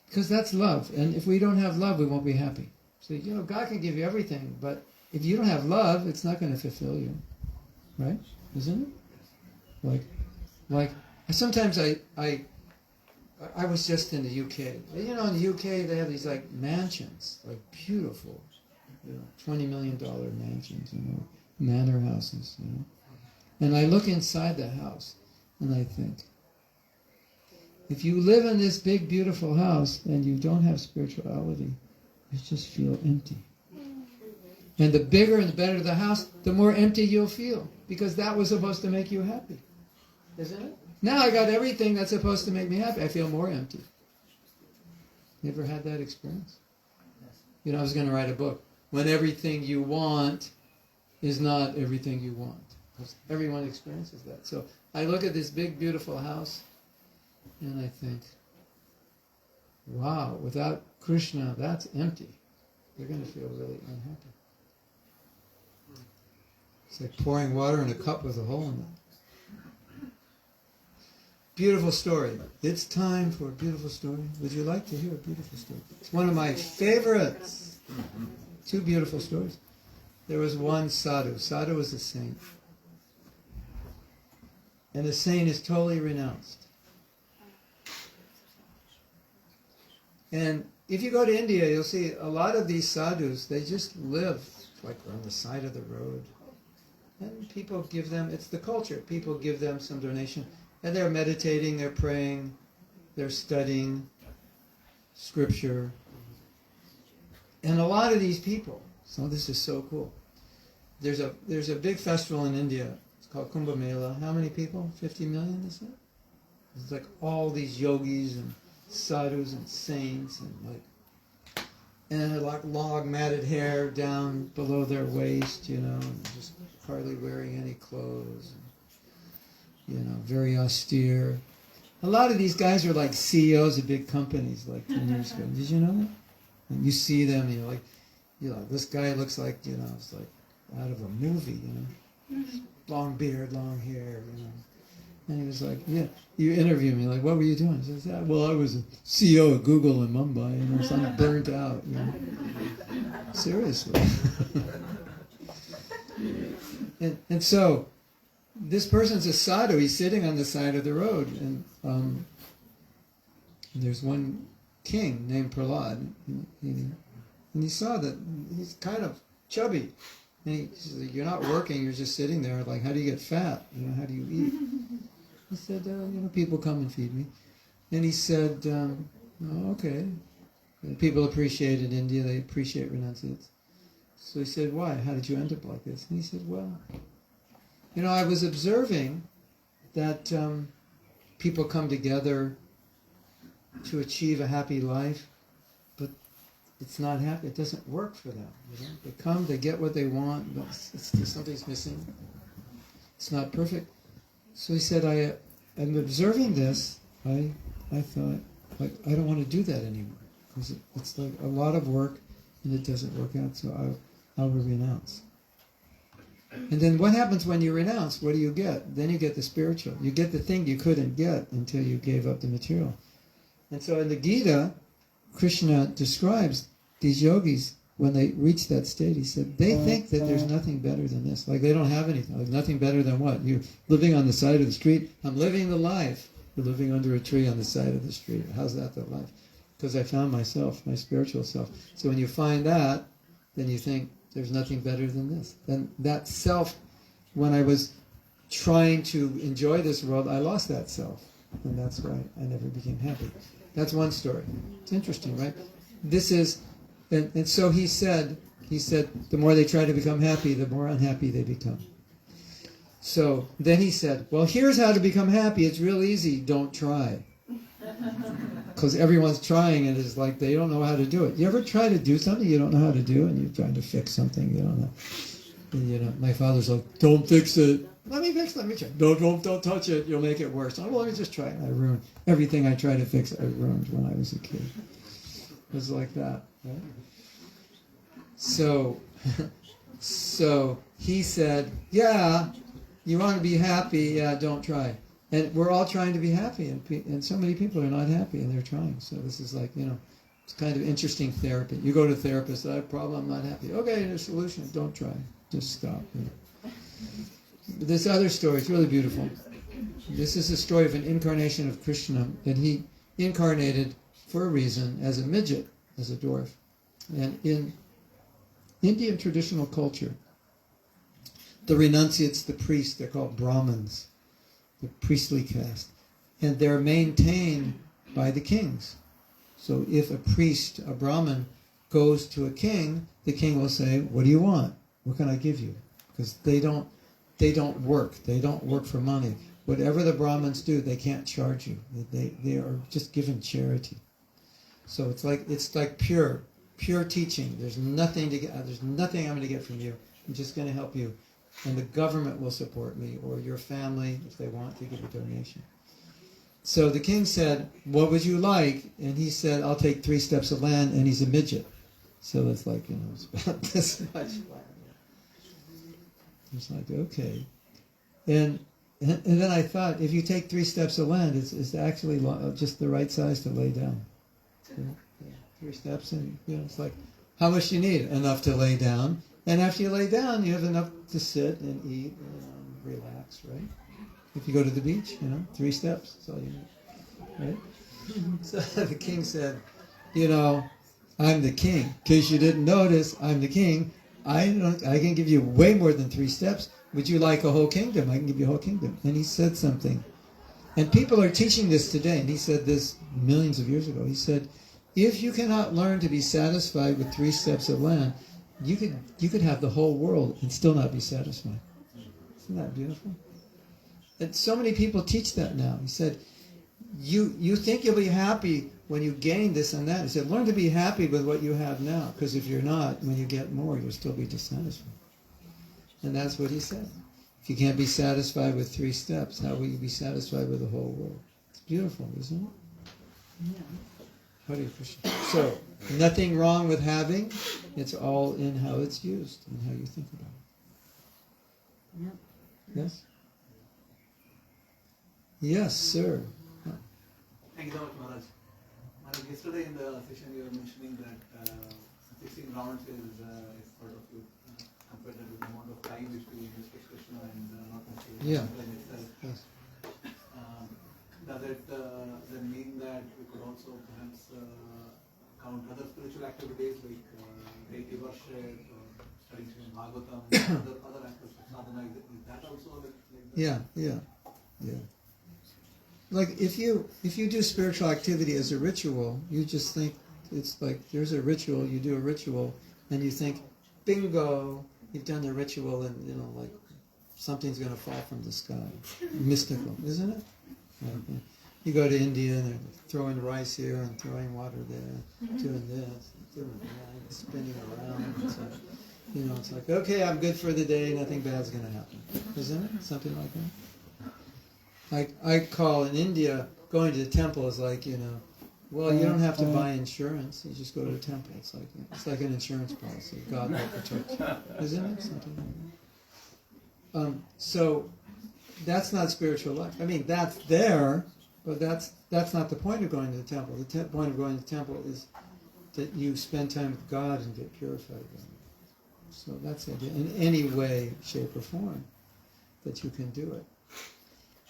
Because that's love. And if we don't have love, we won't be happy. So, God can give you everything, but if you don't have love, it's not going to fulfill you. Right? Isn't it? Like sometimes I was just in the UK. In the UK they have these like mansions, like beautiful, $20 million mansions, manor houses, And I look inside the house and I think, if you live in this big, beautiful house and you don't have spirituality, you just feel empty. And the bigger and the better the house, the more empty you'll feel. Because that was supposed to make you happy. Isn't it? Now I got everything that's supposed to make me happy. I feel more empty. You ever had that experience? I was going to write a book. When everything you want is not everything you want. Because everyone experiences that. So I look at this big, beautiful house, and I think, wow, without Krishna, that's empty. You're going to feel really unhappy. It's like pouring water in a cup with a hole in it. Beautiful story. It's time for a beautiful story. Would you like to hear a beautiful story? It's one of my favorites. Two beautiful stories. There was one sadhu. Sadhu was a saint. And the saint is totally renounced. And if you go to India, you'll see a lot of these sadhus, they just live like on the side of the road. And people give them, it's the culture, people give them some donation. And they're meditating, they're praying, they're studying scripture. And a lot of these people, so this is so cool. There's a big festival in India. It's called Kumbh Mela. How many people? 50 million, is it? It's like all these yogis and sadhus and saints and like long matted hair down below their waist, and just hardly wearing any clothes, and, very austere. A lot of these guys are like CEOs of big companies like 10 years ago. Did you know that? And you see them, and you're like, this guy looks like, it's like out of a movie, long beard, long hair, And he was like, yeah, you interviewed me, like, what were you doing? He says, well, I was a CEO of Google in Mumbai, so I'm burnt out, Seriously. and so, this person's a sadhu, he's sitting on the side of the road, and there's one king named Prahlad, and he saw that he's kind of chubby. And he said, you're not working, you're just sitting there, like, how do you get fat? How do you eat? He said, people come and feed me. And he said, oh, okay. And people appreciate in India, they appreciate renunciates. So he said, why? How did you end up like this? And he said, well, I was observing that people come together to achieve a happy life, but it's not happy. It doesn't work for them. They come, they get what they want, but something's missing. It's not perfect. So he said, I'm observing this. I thought, like, I don't want to do that anymore, because it's like a lot of work and it doesn't work out, so I will renounce. And then what happens when you renounce? What do you get? Then you get the spiritual. You get the thing you couldn't get until you gave up the material. And so in the Gita, Krishna describes these yogis, when they reach that state, he said, they think that there's nothing better than this. Like, they don't have anything. Like, nothing better than what? You're living on the side of the street. I'm living the life. You're living under a tree on the side of the street. How's that the life? Because I found myself, my spiritual self. So when you find that, then you think, there's nothing better than this. Then that self, when I was trying to enjoy this world, I lost that self. And that's why I never became happy. That's one story. It's interesting, right? This is, and so he said, the more they try to become happy, the more unhappy they become. So then he said, well, here's how to become happy. It's real easy. Don't try. Because everyone's trying, and it's like they don't know how to do it. You ever try to do something you don't know how to do, and you're trying to fix something you don't know? And, my father's like, don't fix it. Let me try. Don't touch it. You'll make it worse. Oh, well, let me just try it. I ruined everything I tried to fix. I ruined when I was a kid. It was like that, right? So he said, yeah, you want to be happy? Yeah, don't try. And we're all trying to be happy, and so many people are not happy, and they're trying. So this is like, it's kind of interesting therapy. You go to a therapist, I have a problem, I'm not happy. Okay, there's a solution. Don't try. Just stop. This other story is really beautiful. This is a story of an incarnation of Krishna, that he incarnated for a reason as a midget, as a dwarf. And in Indian traditional culture, the renunciates, the priests, they're called Brahmins, the priestly caste, and they're maintained by the kings. So if a priest, a Brahmin, goes to a king, the king will say, what do you want? What can I give you? Because they don't work. They don't work for money. Whatever the Brahmins do, they can't charge you. They are just given charity. So it's like pure teaching. There's nothing to get. There's nothing I'm going to get from you. I'm just going to help you. And the government will support me, or your family, if they want to give a donation. So the king said, what would you like? And he said, I'll take 3 steps of land, and he's a midget. So it's like, it's about this much land. It's like, okay. And then I thought, if you take 3 steps of land, it's actually just the right size to lay down. 3 steps, and it's like, how much do you need? Enough to lay down. And after you lay down, you have enough to sit and eat and relax, right? If you go to the beach, 3 steps, that's all you need, right? So the king said, I'm the king. In case you didn't notice, I'm the king. I can give you way more than 3 steps. Would you like a whole kingdom? I can give you a whole kingdom. And he said something. And people are teaching this today. And he said this millions of years ago. He said, if you cannot learn to be satisfied with 3 steps of land, you could have the whole world and still not be satisfied. Isn't that beautiful? And so many people teach that now. He said, you think you'll be happy when you gain this and that. He said, learn to be happy with what you have now, because if you're not, when you get more, you'll still be dissatisfied. And that's what he said. If you can't be satisfied with 3 steps, how will you be satisfied with the whole world? It's beautiful, isn't it? Yeah. Hare Krishna. So, Nothing wrong with having. It's all in how it's used and how you think about it. Yes? Yes, sir. Thank you so much, Maharaj. Maharaj, yesterday in the session you were mentioning that 16 rounds is sort of you compared with the amount of time which we discuss Krishna and not necessarily Yeah. explain itself. Yes. Does it then mean that we could also perhaps count other spiritual activities like deity worship, studying Srimad Bhagavatam, other aspects of sadhana? Is that also like that? Yeah. Like if you do spiritual activity as a ritual, you just think it's like there's a ritual, you do a ritual, and you think, bingo, you've done the ritual, and like something's going to fall from the sky. Mystical, isn't it? Like, you go to India and they're throwing rice here and throwing water there, doing this, doing that, spinning around. It's like, it's like, okay, I'm good for the day, nothing bad's going to happen. Isn't it? Something like that. Like I call in India, going to the temple is like, well, you don't have to buy insurance. You just go to the temple. It's like an insurance policy. God will protect you. Isn't it? Something like that. So that's not spiritual life. I mean, that's there, but that's not the point of going to the temple. The point of going to the temple is that you spend time with God and get purified. So that's it. In any way, shape, or form that you can do it.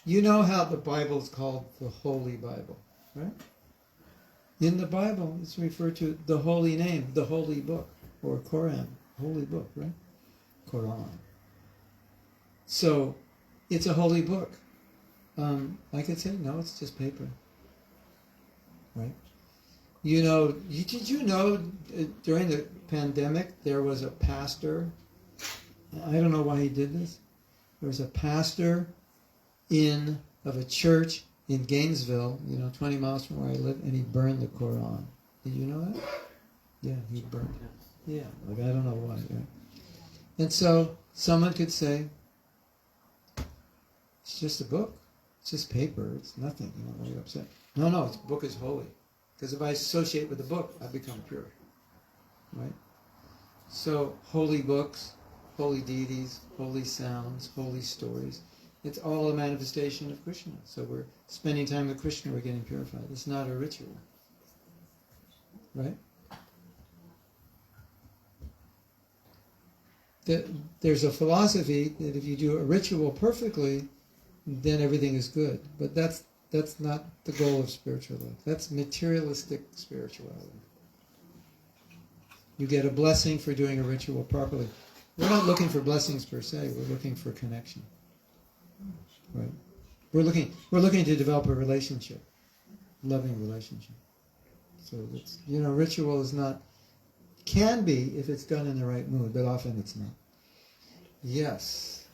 You know how the Bible is called the Holy Bible, right? In the Bible, it's referred to the holy name, the holy book, or Quran, holy book, right? Quran. So, it's a holy book. I could say, no, it's just paper, right? Did you know during the pandemic there was a pastor? I don't know why he did this. There was a pastor of a church in Gainesville, 20 miles from where I live, and he burned the Quran. Did you know that? Yeah, he burned it. Yeah, like I don't know why. Right? And so someone could say, it's just a book. It's just paper. It's nothing. Why are you upset? No, the book is holy. Because if I associate with the book, I become pure. Right? So holy books, holy deities, holy sounds, holy stories. It's all a manifestation of Krishna. So we're spending time with Krishna, we're getting purified. It's not a ritual. Right? There's a philosophy that if you do a ritual perfectly, then everything is good. But that's not the goal of spiritual life. That's materialistic spirituality. You get a blessing for doing a ritual properly. We're not looking for blessings per se, we're looking for connection. Right? We're looking to develop a relationship, loving relationship. So it's, ritual is not, can be if it's done in the right mood, but often it's not. Yes.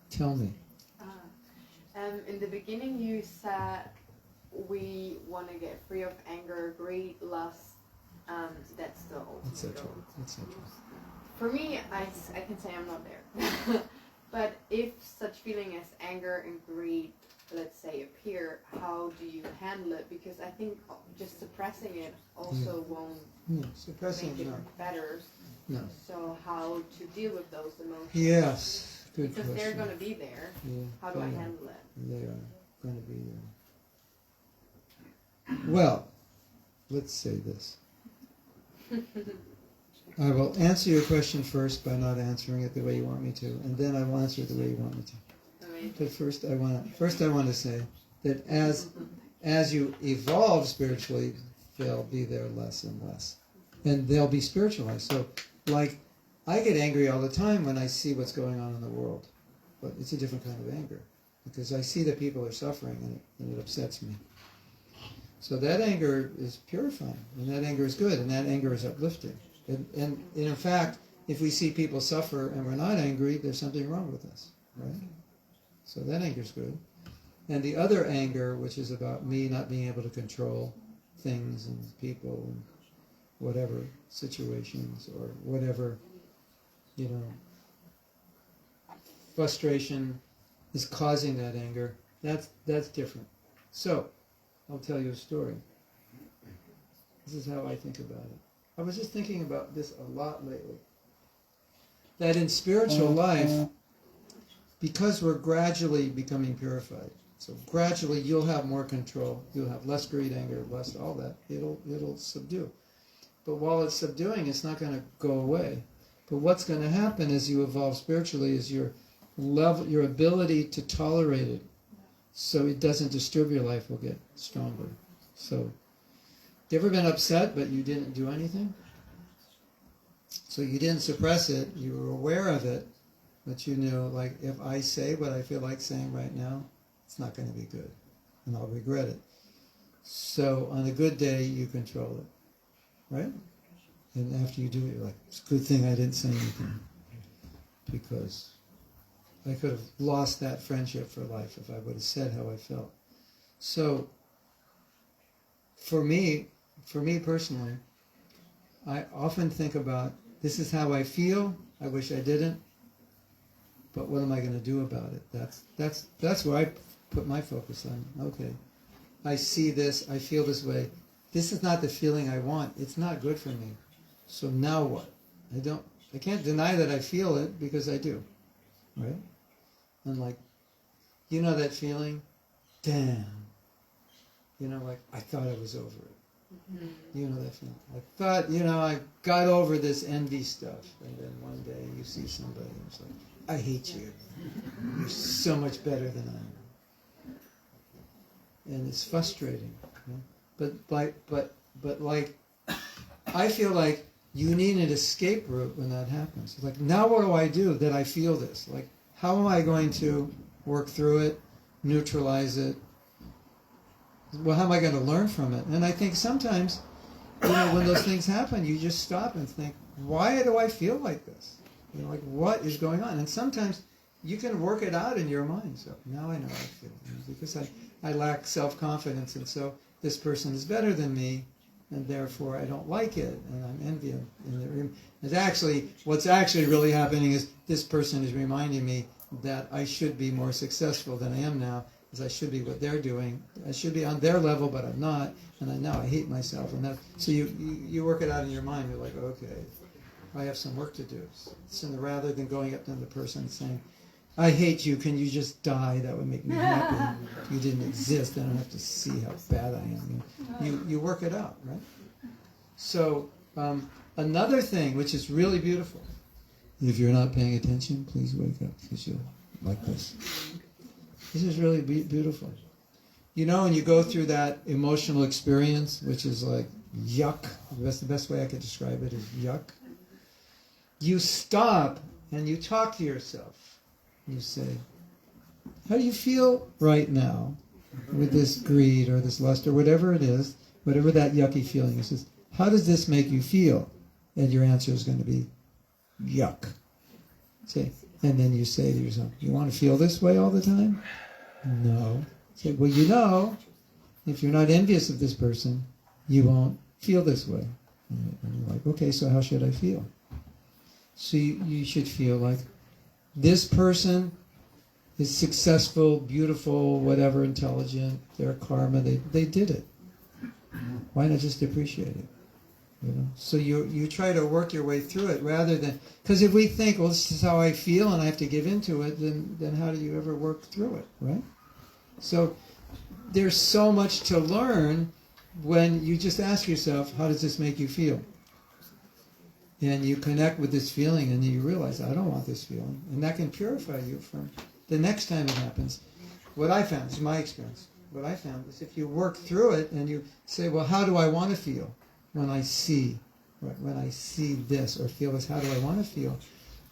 Tell me. In the beginning you said we want to get free of anger, greed, lust, that's the ultimate goal. Etc. For me, I can say I'm not there. But if such feeling as anger and greed, let's say, appear, how do you handle it? Because I think just suppressing it also won't make it better. No. So how to deal with those emotions? Yes, good because question. they're going to be there. Yeah, how do I handle it? They are going to be there. Well, let's say this. I will answer your question first by not answering it the way you want me to, and then I will answer it the way you want me to. But first I want to say that as you evolve spiritually, they'll be there less and less. And they'll be spiritualized. So, like, I get angry all the time when I see what's going on in the world. But it's a different kind of anger. Because I see that people are suffering and it upsets me. So that anger is purifying. And that anger is good. And that anger is uplifting. And in fact, if we see people suffer and we're not angry, there's something wrong with us. Right? So that anger is good. And the other anger, which is about me not being able to control things and people and whatever situations or whatever, frustration is causing that anger, that's different. So, I'll tell you a story. This is how I think about it. I was just thinking about this a lot lately. That in spiritual life, because we're gradually becoming purified, so gradually you'll have more control, you'll have less greed, anger, lust, all that. It'll subdue. But while it's subduing, it's not going to go away. But what's going to happen as you evolve spiritually is your level, your ability to tolerate it, so it doesn't disturb your life, will get stronger. So, you ever been upset but you didn't do anything? So you didn't suppress it, you were aware of it, but you knew, like, if I say what I feel like saying right now, it's not going to be good, and I'll regret it. So on a good day, you control it, right? And after you do it, you're like, it's a good thing I didn't say anything, because I could have lost that friendship for life if I would have said how I felt. So for me personally, I often think about, this is how I feel, I wish I didn't, but what am I going to do about it? That's where I put my focus on. Okay, I see this, I feel this way. This is not the feeling I want. It's not good for me. So now what? I can't deny that I feel it, because I do, right? And like, you know that feeling? Damn. You know, like, I thought I was over it. You know that feeling. I thought, I got over this envy stuff. And then one day you see somebody and it's like, I hate you. You're so much better than I am. And it's frustrating. But like, I feel like you need an escape route when that happens. Like, now what do I do that I feel this? Like, how am I going to work through it, neutralize it? Well, how am I going to learn from it? And I think sometimes, when those things happen, you just stop and think, why do I feel like this? Like, what is going on? And sometimes you can work it out in your mind. So now I know how I feel. Because I lack self-confidence, and so this person is better than me, and therefore I don't like it, and I'm envious. And what's actually really happening is this person is reminding me that I should be more successful than I am now, because I should be what they're doing. I should be on their level, but I'm not, and now I hate myself. And so you work it out in your mind. You're like, okay, I have some work to do. So rather than going up to the person and saying, I hate you, can you just die? That would make me happy. If you didn't exist, I don't have to see how bad I am. You work it out, right? So another thing, which is really beautiful, if you're not paying attention, please wake up, because you'll like this. This is really beautiful. When you go through that emotional experience, which is like yuck, that's the best way I could describe it, is yuck. You stop and you talk to yourself. You say, how do you feel right now with this greed or this lust or whatever it is, whatever that yucky feeling is? How does this make you feel? And your answer is going to be yuck. Say, and then you say to yourself, you want to feel this way all the time? No. Say, well, if you're not envious of this person, you won't feel this way. And you're like, okay, so how should I feel? So you should feel like, this person is successful, beautiful, whatever, intelligent, their karma, they did it. Why not just appreciate it? So you try to work your way through it, rather than, because if we think, well, this is how I feel and I have to give into it, then how do you ever work through it, right? So there's so much to learn when you just ask yourself, how does this make you feel? And you connect with this feeling, and you realize, I don't want this feeling. And that can purify you from the next time it happens. What I found, this is my experience, what I found is if you work through it and you say, well, how do I want to feel when I see this or feel this? How do I want to feel?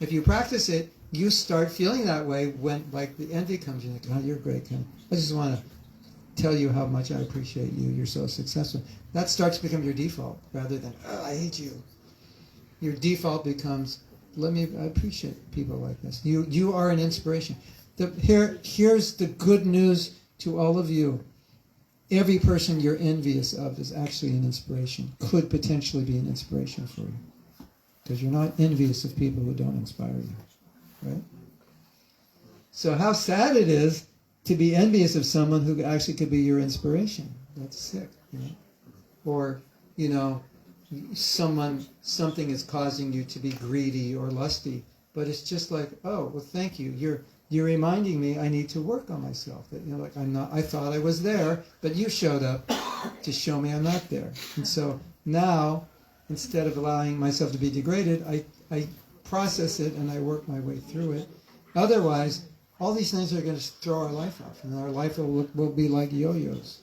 If you practice it, you start feeling that way when, like, the envy comes. You're like, oh, you're great, Ken. I just want to tell you how much I appreciate you. You're so successful. That starts to become your default, rather than, oh, I hate you. Your default becomes, I appreciate people like this. You are an inspiration. Here's the good news to all of you. Every person you're envious of is actually an inspiration, could potentially be an inspiration for you. Because you're not envious of people who don't inspire you, right? So how sad it is to be envious of someone who actually could be your inspiration. That's sick, Or, something is causing you to be greedy or lusty, but it's just like, oh, well, thank you. You're reminding me I need to work on myself. That, you know, like I thought I was there, but you showed up to show me I'm not there. And so now, instead of allowing myself to be degraded, I process it and I work my way through it. Otherwise, all these things are going to throw our life off, and our life will be like yo-yos,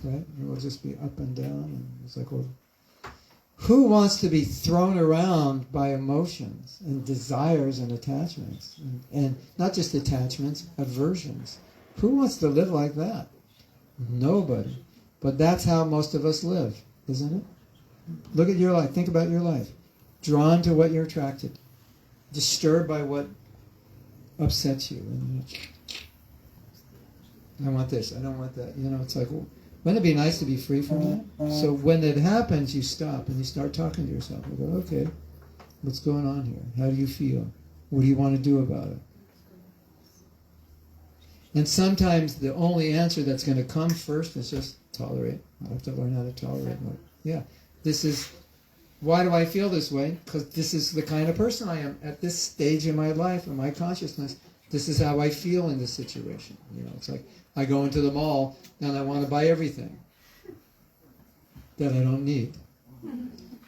right? It will just be up and down, and it's like, well, who wants to be thrown around by emotions and desires and attachments? And not just attachments, aversions. Who wants to live like that? Nobody. But that's how most of us live, isn't it? Look at your life. Think about your life. Drawn to what you're attracted. Disturbed by what upsets you. And I want this. I don't want that. You know, it's like, well, wouldn't it be nice to be free from that? So when it happens, you stop and you start talking to yourself. You go, okay, what's going on here? How do you feel? What do you want to do about it? And sometimes the only answer that's going to come first is just tolerate. I have to learn how to tolerate more. Yeah, this is, why do I feel this way? Because this is the kind of person I am at this stage in my life, in my consciousness. This is how I feel in this situation. You know, it's like I go into the mall and I want to buy everything that I don't need.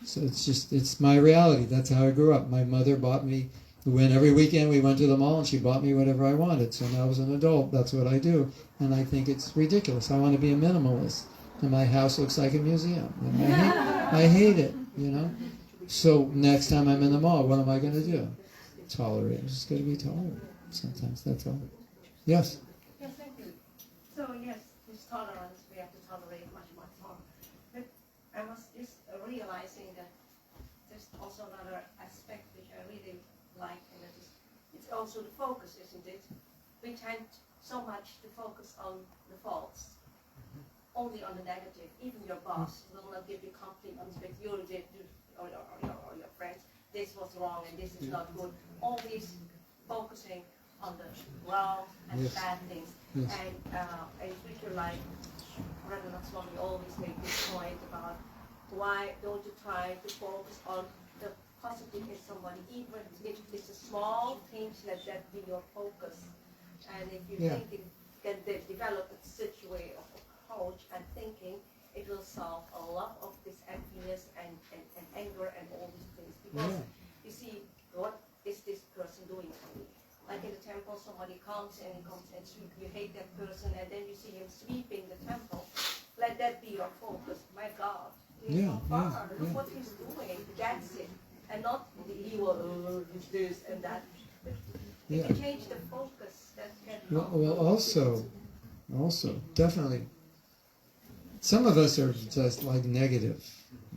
So it's my reality. That's how I grew up. My mother bought me, every weekend we went to the mall and she bought me whatever I wanted. So now as an adult, that's what I do. And I think it's ridiculous. I want to be a minimalist. And my house looks like a museum. And I hate it, you know. So next time I'm in the mall, what am I going to do? Tolerate. I'm just going to be tolerant. Sometimes that's all. Yes? Yes, thank you. So yes, this tolerance, we have to tolerate much, much more. But I was just realizing that there's also another aspect which I really like, and that is, it's also the focus, isn't it? We tend so much to focus on the faults, only on the negative. Even your boss will not give you compliments, but you did, or your friends, this was wrong and this is not good. Always focusing on the wrong and bad things. Yes. And I really like Renounced Swami always make this point about why don't you try to focus on the positive in somebody, even if it's a small thing, let that be your focus. And if you think it can develop such a way of approach and thinking, it will solve a lot of this emptiness and anger and all these things. Because you see, what is this person doing to me? Like in the temple, somebody comes and sweep. You hate that person, and then you see him sweeping the temple. Let that be your focus. My God, he's so far. Look what he's doing. That's it, and not he will this and that. But if you change the focus, that can. Well, also, definitely. Some of us are just like negative.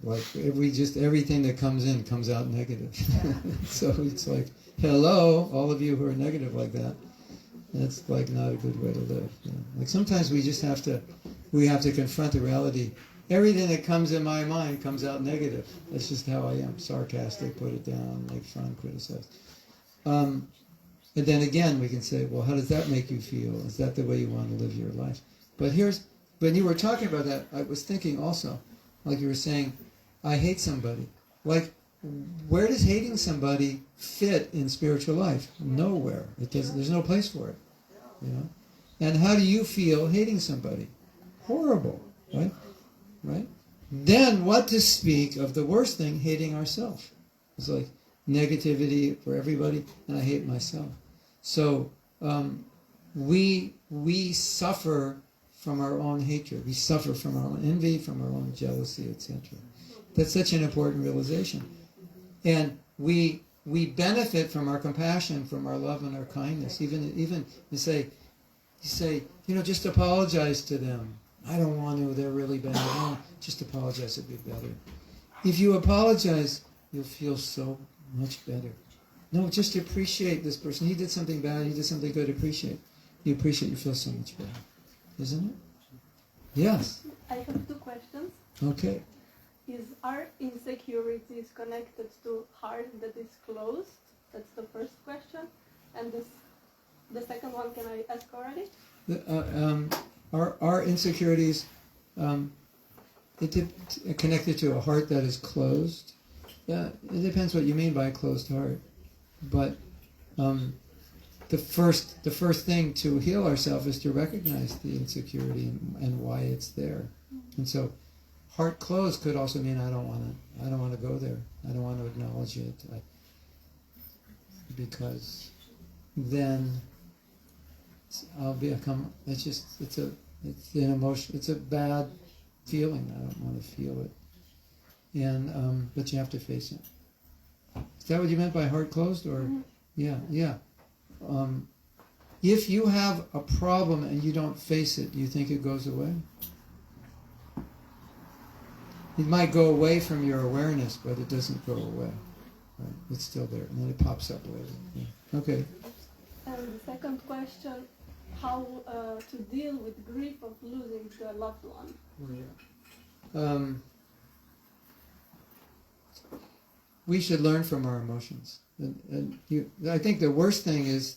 Like everything that comes in comes out negative. So it's like, hello, all of you who are negative like that. That's like not a good way to live. You know? Like sometimes we have to confront the reality. Everything that comes in my mind comes out negative. That's just how I am. Sarcastic, put it down, make fun, criticize. And then again, we can say, well, how does that make you feel? Is that the way you want to live your life? But when you were talking about that, I was thinking also, like you were saying, I hate somebody. Like, where does hating somebody fit in spiritual life? Nowhere. It doesn't. There's no place for it. You know. And how do you feel hating somebody? Horrible, right? Right. Then what to speak of the worst thing? Hating ourselves. It's like negativity for everybody, and I hate myself. So we suffer from our own hatred. We suffer from our own envy, from our own jealousy, etc. That's such an important realization. And we benefit from our compassion, from our love and our kindness. Even you say, just apologize to them. I don't want to, they're really bad. No, just apologize, it'd be better. If you apologize, you'll feel so much better. No, just appreciate this person. He did something bad, he did something good, appreciate. You appreciate, you feel so much better. Isn't it? Yes. I have 2 questions. Okay. Is our insecurities connected to heart that is closed? That's the first question. And the second one, can I ask already? Our insecurities, connected to a heart that is closed. Yeah, it depends what you mean by a closed heart. But the first thing to heal ourselves is to recognize the insecurity and why it's there. And so, heart closed could also mean I don't want to go there. I don't want to acknowledge it, because then I'll become. It's an emotion. It's a bad feeling. I don't want to feel it. And but you have to face it. Is that what you meant by heart closed, or? Yeah. If you have a problem and you don't face it, do you think it goes away? It might go away from your awareness, but it doesn't go away. Right? It's still there, and then it pops up later. Yeah. Okay. And the second question, how to deal with grief of losing a loved one? We should learn from our emotions. I think the worst thing is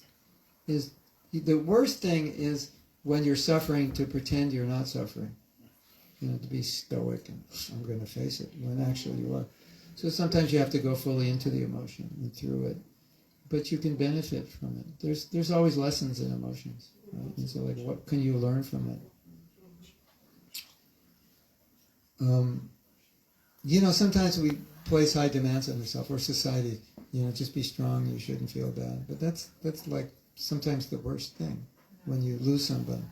when you're suffering to pretend you're not suffering. To be stoic and I'm going to face it, when actually you are. So sometimes you have to go fully into the emotion and through it, but you can benefit from it. There's always lessons in emotions, right? And so, what can you learn from it? Sometimes we place high demands on ourselves or society. Just be strong. You shouldn't feel bad. But that's like sometimes the worst thing when you lose somebody,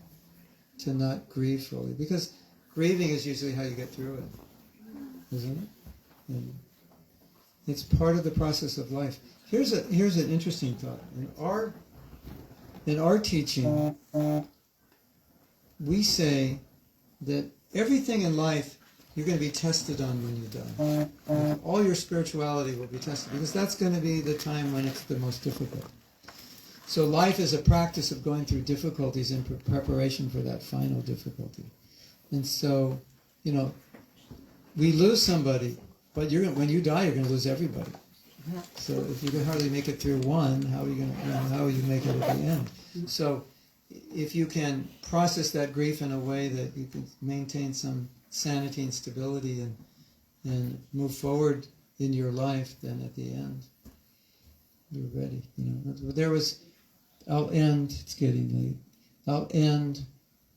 to not grieve fully, because grieving is usually how you get through it, isn't it? And it's part of the process of life. Here's an interesting thought. In our teaching, we say that everything in life you're going to be tested on when you die. All your spirituality will be tested, because that's going to be the time when it's the most difficult. So life is a practice of going through difficulties in preparation for that final difficulty. And so, we lose somebody, but when you die, you're going to lose everybody. So if you can hardly make it through one, how are you make it at the end? So if you can process that grief in a way that you can maintain some sanity and stability and move forward in your life, then at the end, you're ready. I'll end, it's getting late, I'll end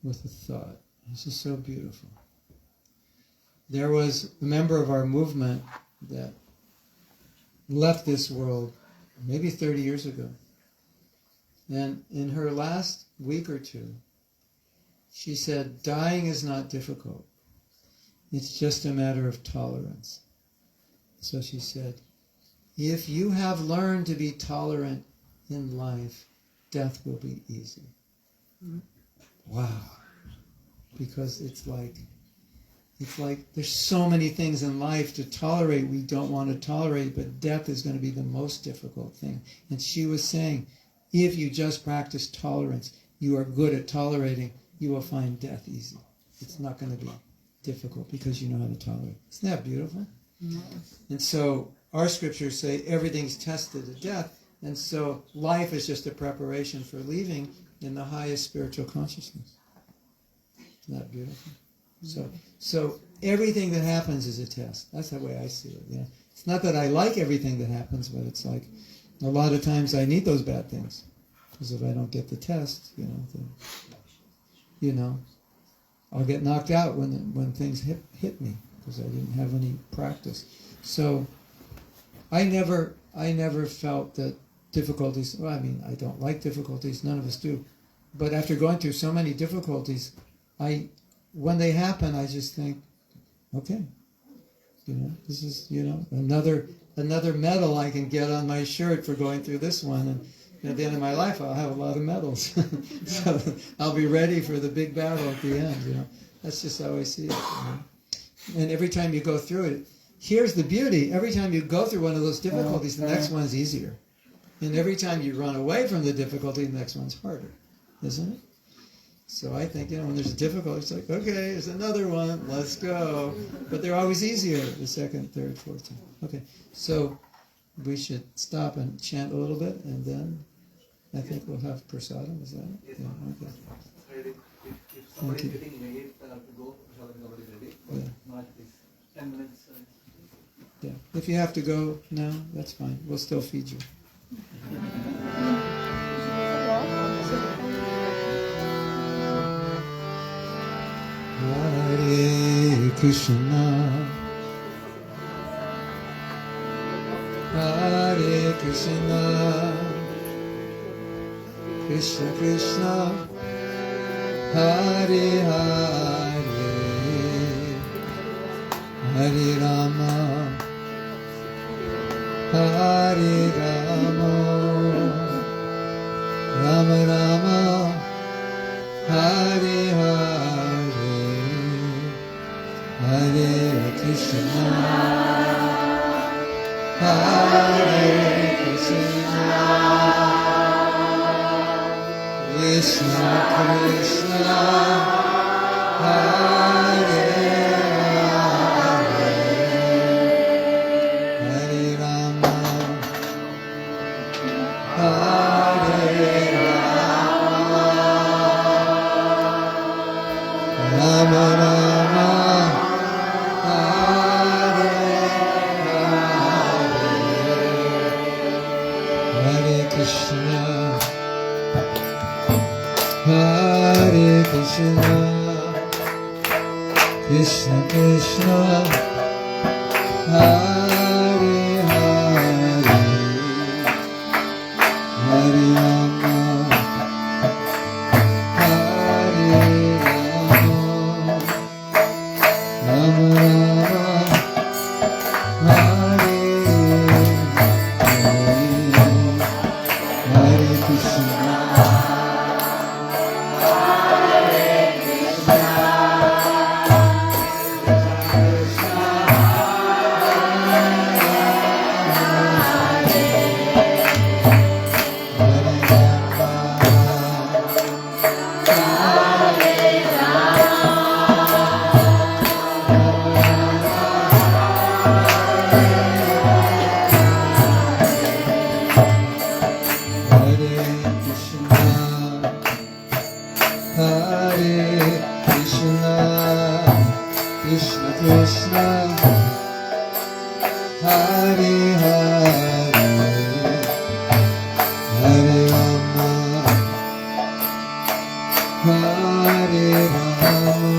with a thought. This is so beautiful. There was a member of our movement that left this world maybe 30 years ago. And in her last week or two, she said, dying is not difficult. It's just a matter of tolerance. So she said, if you have learned to be tolerant in life, death will be easy. Wow. Because it's like there's so many things in life to tolerate we don't want to tolerate, but death is going to be the most difficult thing. And she was saying, if you just practice tolerance, you are good at tolerating, you will find death easy. It's not going to be difficult because you know how to tolerate. Isn't that beautiful? Yes. And so our scriptures say everything's tested to death, and so life is just a preparation for leaving in the highest spiritual consciousness. Isn't that beautiful? So everything that happens is a test. That's the way I see it. It's not that I like everything that happens, but it's like a lot of times I need those bad things, because if I don't get the test, then, I'll get knocked out when things hit me, because I didn't have any practice. So I never felt that difficulties. Well, I mean, I don't like difficulties. None of us do. But after going through so many difficulties, when they happen, I just think, okay, this is, another medal I can get on my shirt for going through this one, and at the end of my life, I'll have a lot of medals. So I'll be ready for the big battle at the end, That's just how I see it. And every time you go through it, here's the beauty. Every time you go through one of those difficulties, the next one's easier. And every time you run away from the difficulty, the next one's harder, isn't it? So I think, when there's a difficulty, it's like, okay, there's another one, let's go. But they're always easier the second, third, fourth time. Okay, so we should stop and chant a little bit, and then I think we'll have prasadam, is that it? Yes. Yeah, okay. If somebody is getting late to go, prasadam is already ready. Not this 10 minutes. Yeah. If you have to go now, that's fine. We'll still feed you. Hare Krishna, Hare Krishna, Krishna Krishna, Hare Hare, Hare Rama, Hare Rama, Rama Rama, Hare Hare, Hare Krishna, Hare Krishna, Krishna Krishna, Hare Hare, Hare Rama, Hare Rama, Rama Rama, Hare Hare, Hare Krishna, Hare Krishna, Krishna Krishna, Hare Hare, Hare Rama, Hare Rama,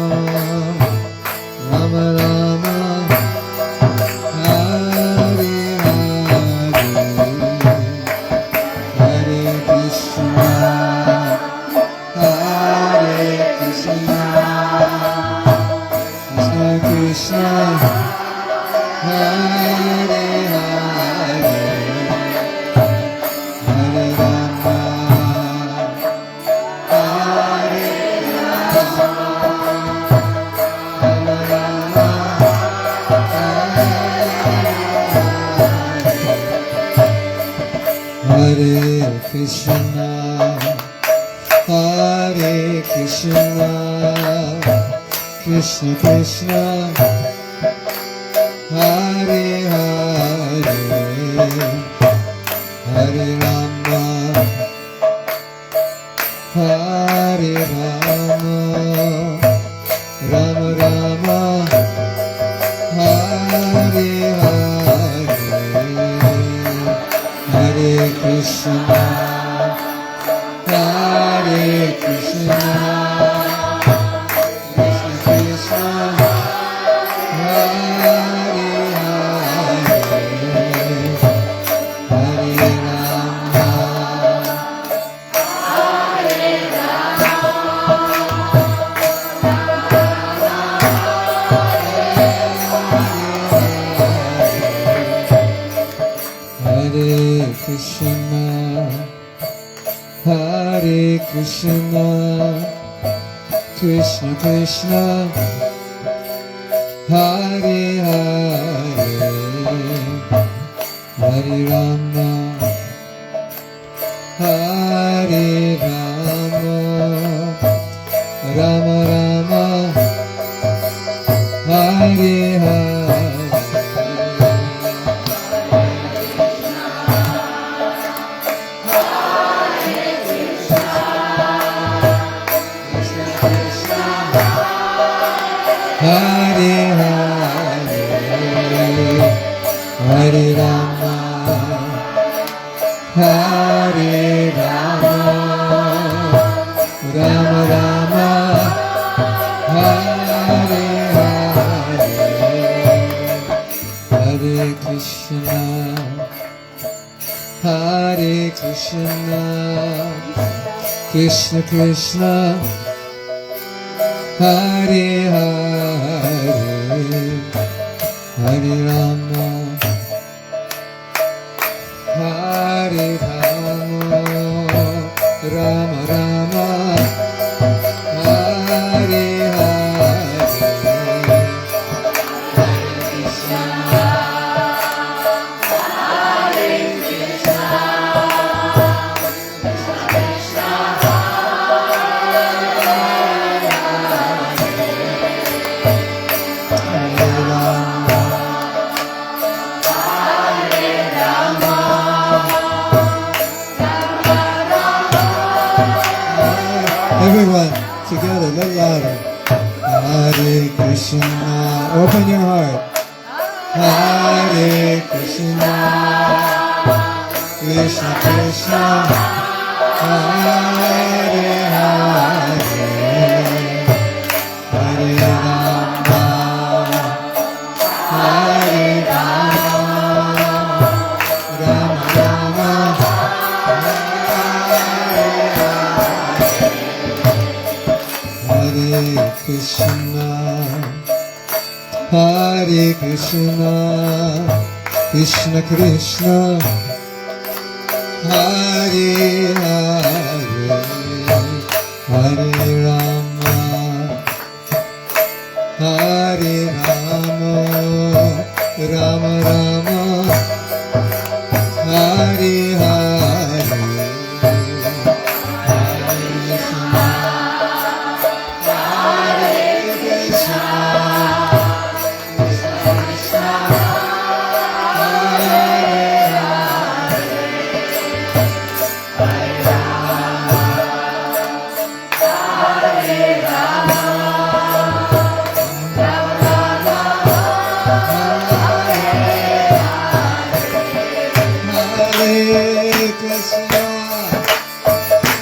Rama Rama, Hare Hare, Hare Krishna. Hare Krishna, Hare Krishna, Krishna Krishna, Hare Hare, Hare Rama, Hare Rama, Rama Rama, Hare Hare, Hare Krishna, Hare Krishna, Krishna Krishna, Hare Hare, Hare Rama, Hare Krishna, Hare Krishna, Krishna Krishna, Hare Hare, Hare Rama, Hare Rama, Rama Rama, Hare Hare. Hare Hare Rama, Rama Rama, Hare Hare, Hare Krishna, Hare Krishna, Krishna Krishna, Hare Hare, Hare Rama, Hare Rama, Rama Rama, Hare Hare, everyone, together, a little louder. Hare Krishna, open your heart. Hare Krishna, Krishna Krishna, Hare Hare, Hare Rama, Hare Rama, Rama Rama, Hare Krishna, Hare Krishna, Krishna Krishna, Hare Hare, Hare Rama, Hare Rama, Rama Rama, Hare Hare,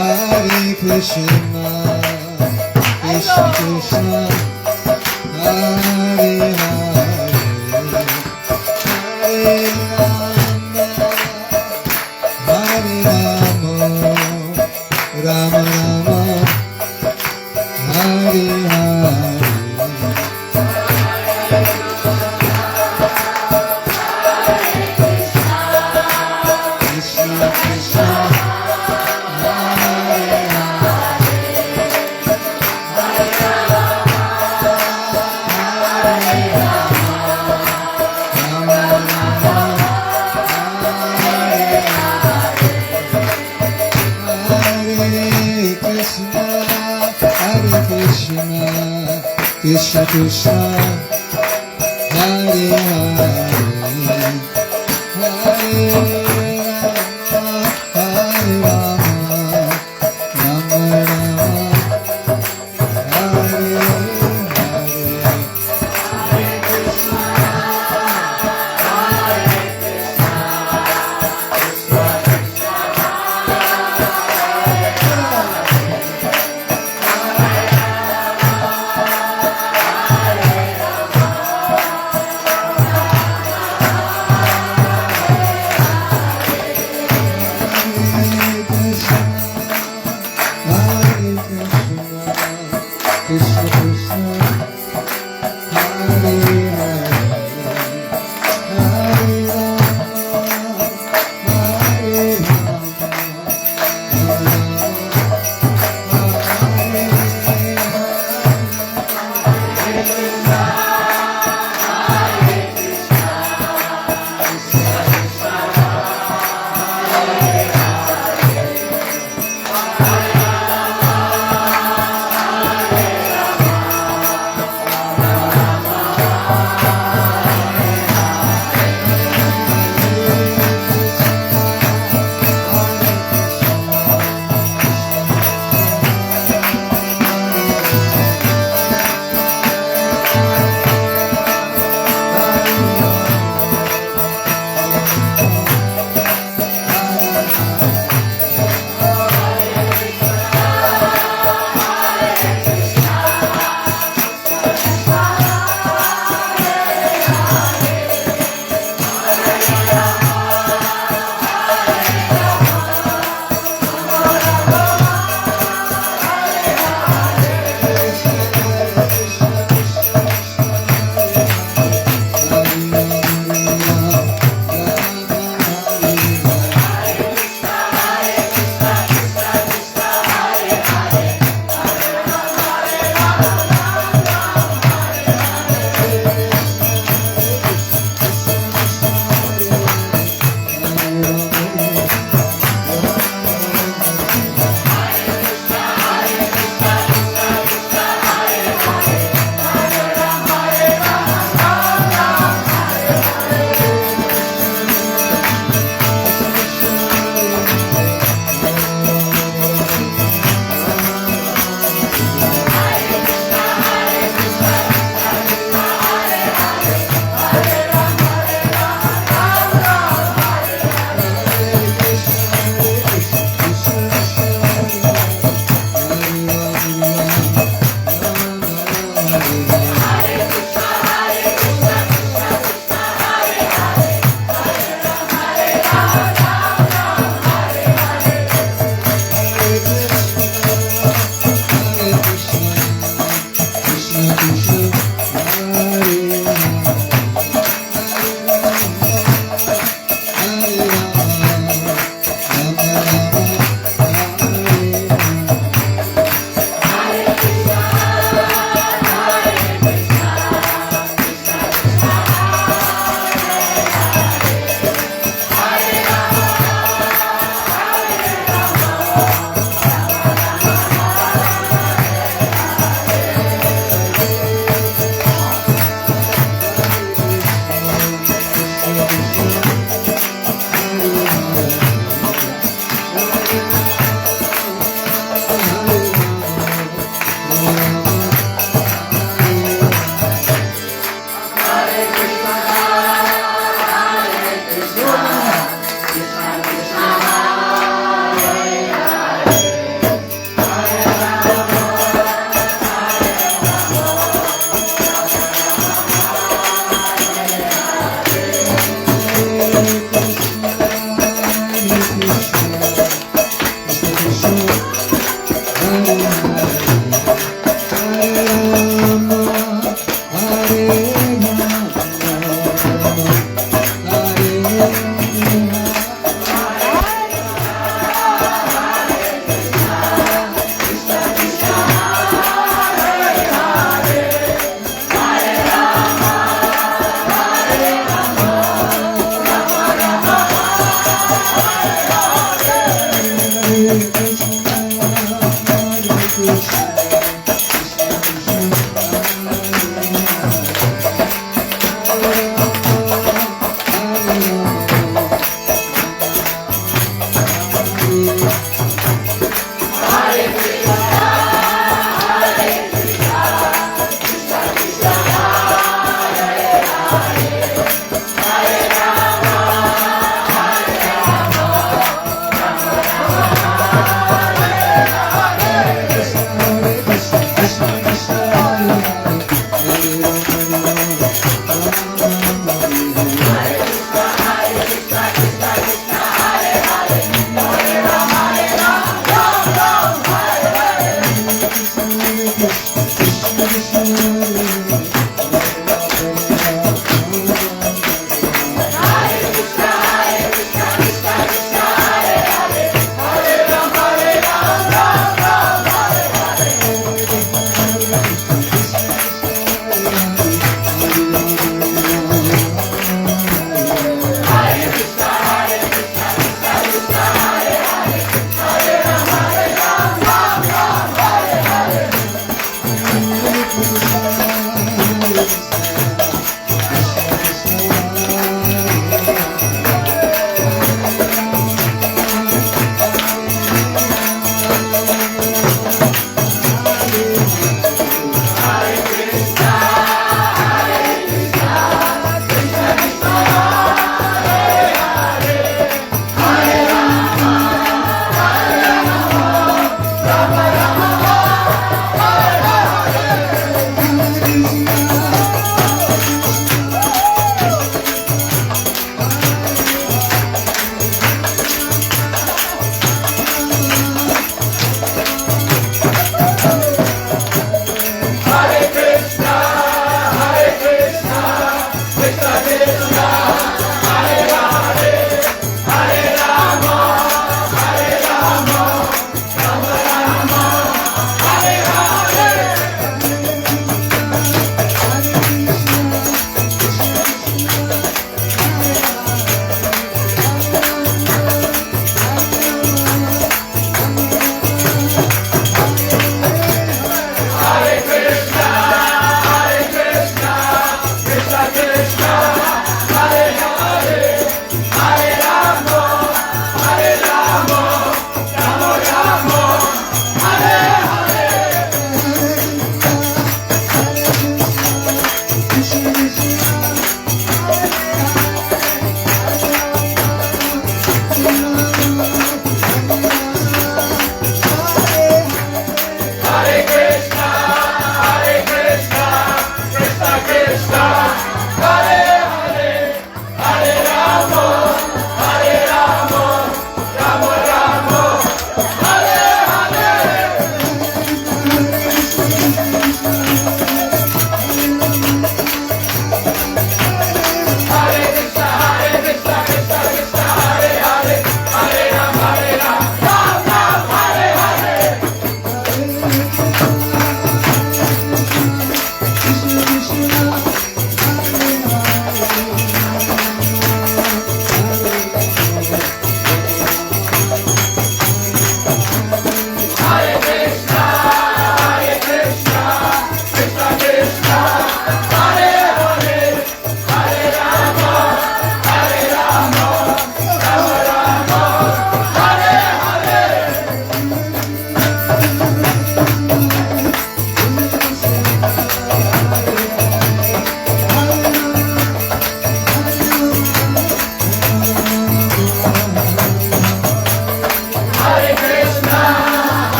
Hare Krishna, Krishna Krishna, Hare Hare, Hare Rama, Hare Rama, Rama Rama, Hare Hare. Krishna Krishna, Krishna Krishna, Hare Hare, Hare Rama, Hare Rama, Rama Rama, Hare Hare, Hare Krishna, Hare Krishna, Krishna Krishna, Hare Rama,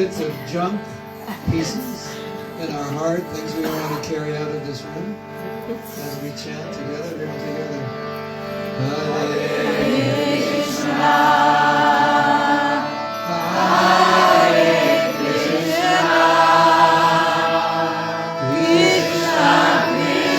bits of junk, pieces in our heart, things we don't want to carry out of this room, as we chant together, everyone together. Hare Krishna, Hare Krishna, Krishna Krishna,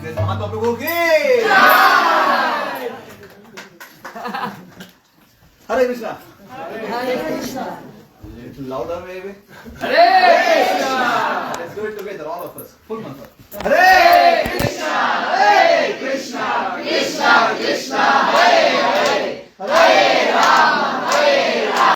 Grace Mahatma Prabhu ki! Hare Krishna. Hare Krishna. Little louder maybe. Hare Krishna. Let's do it together, all of us. Full mantra.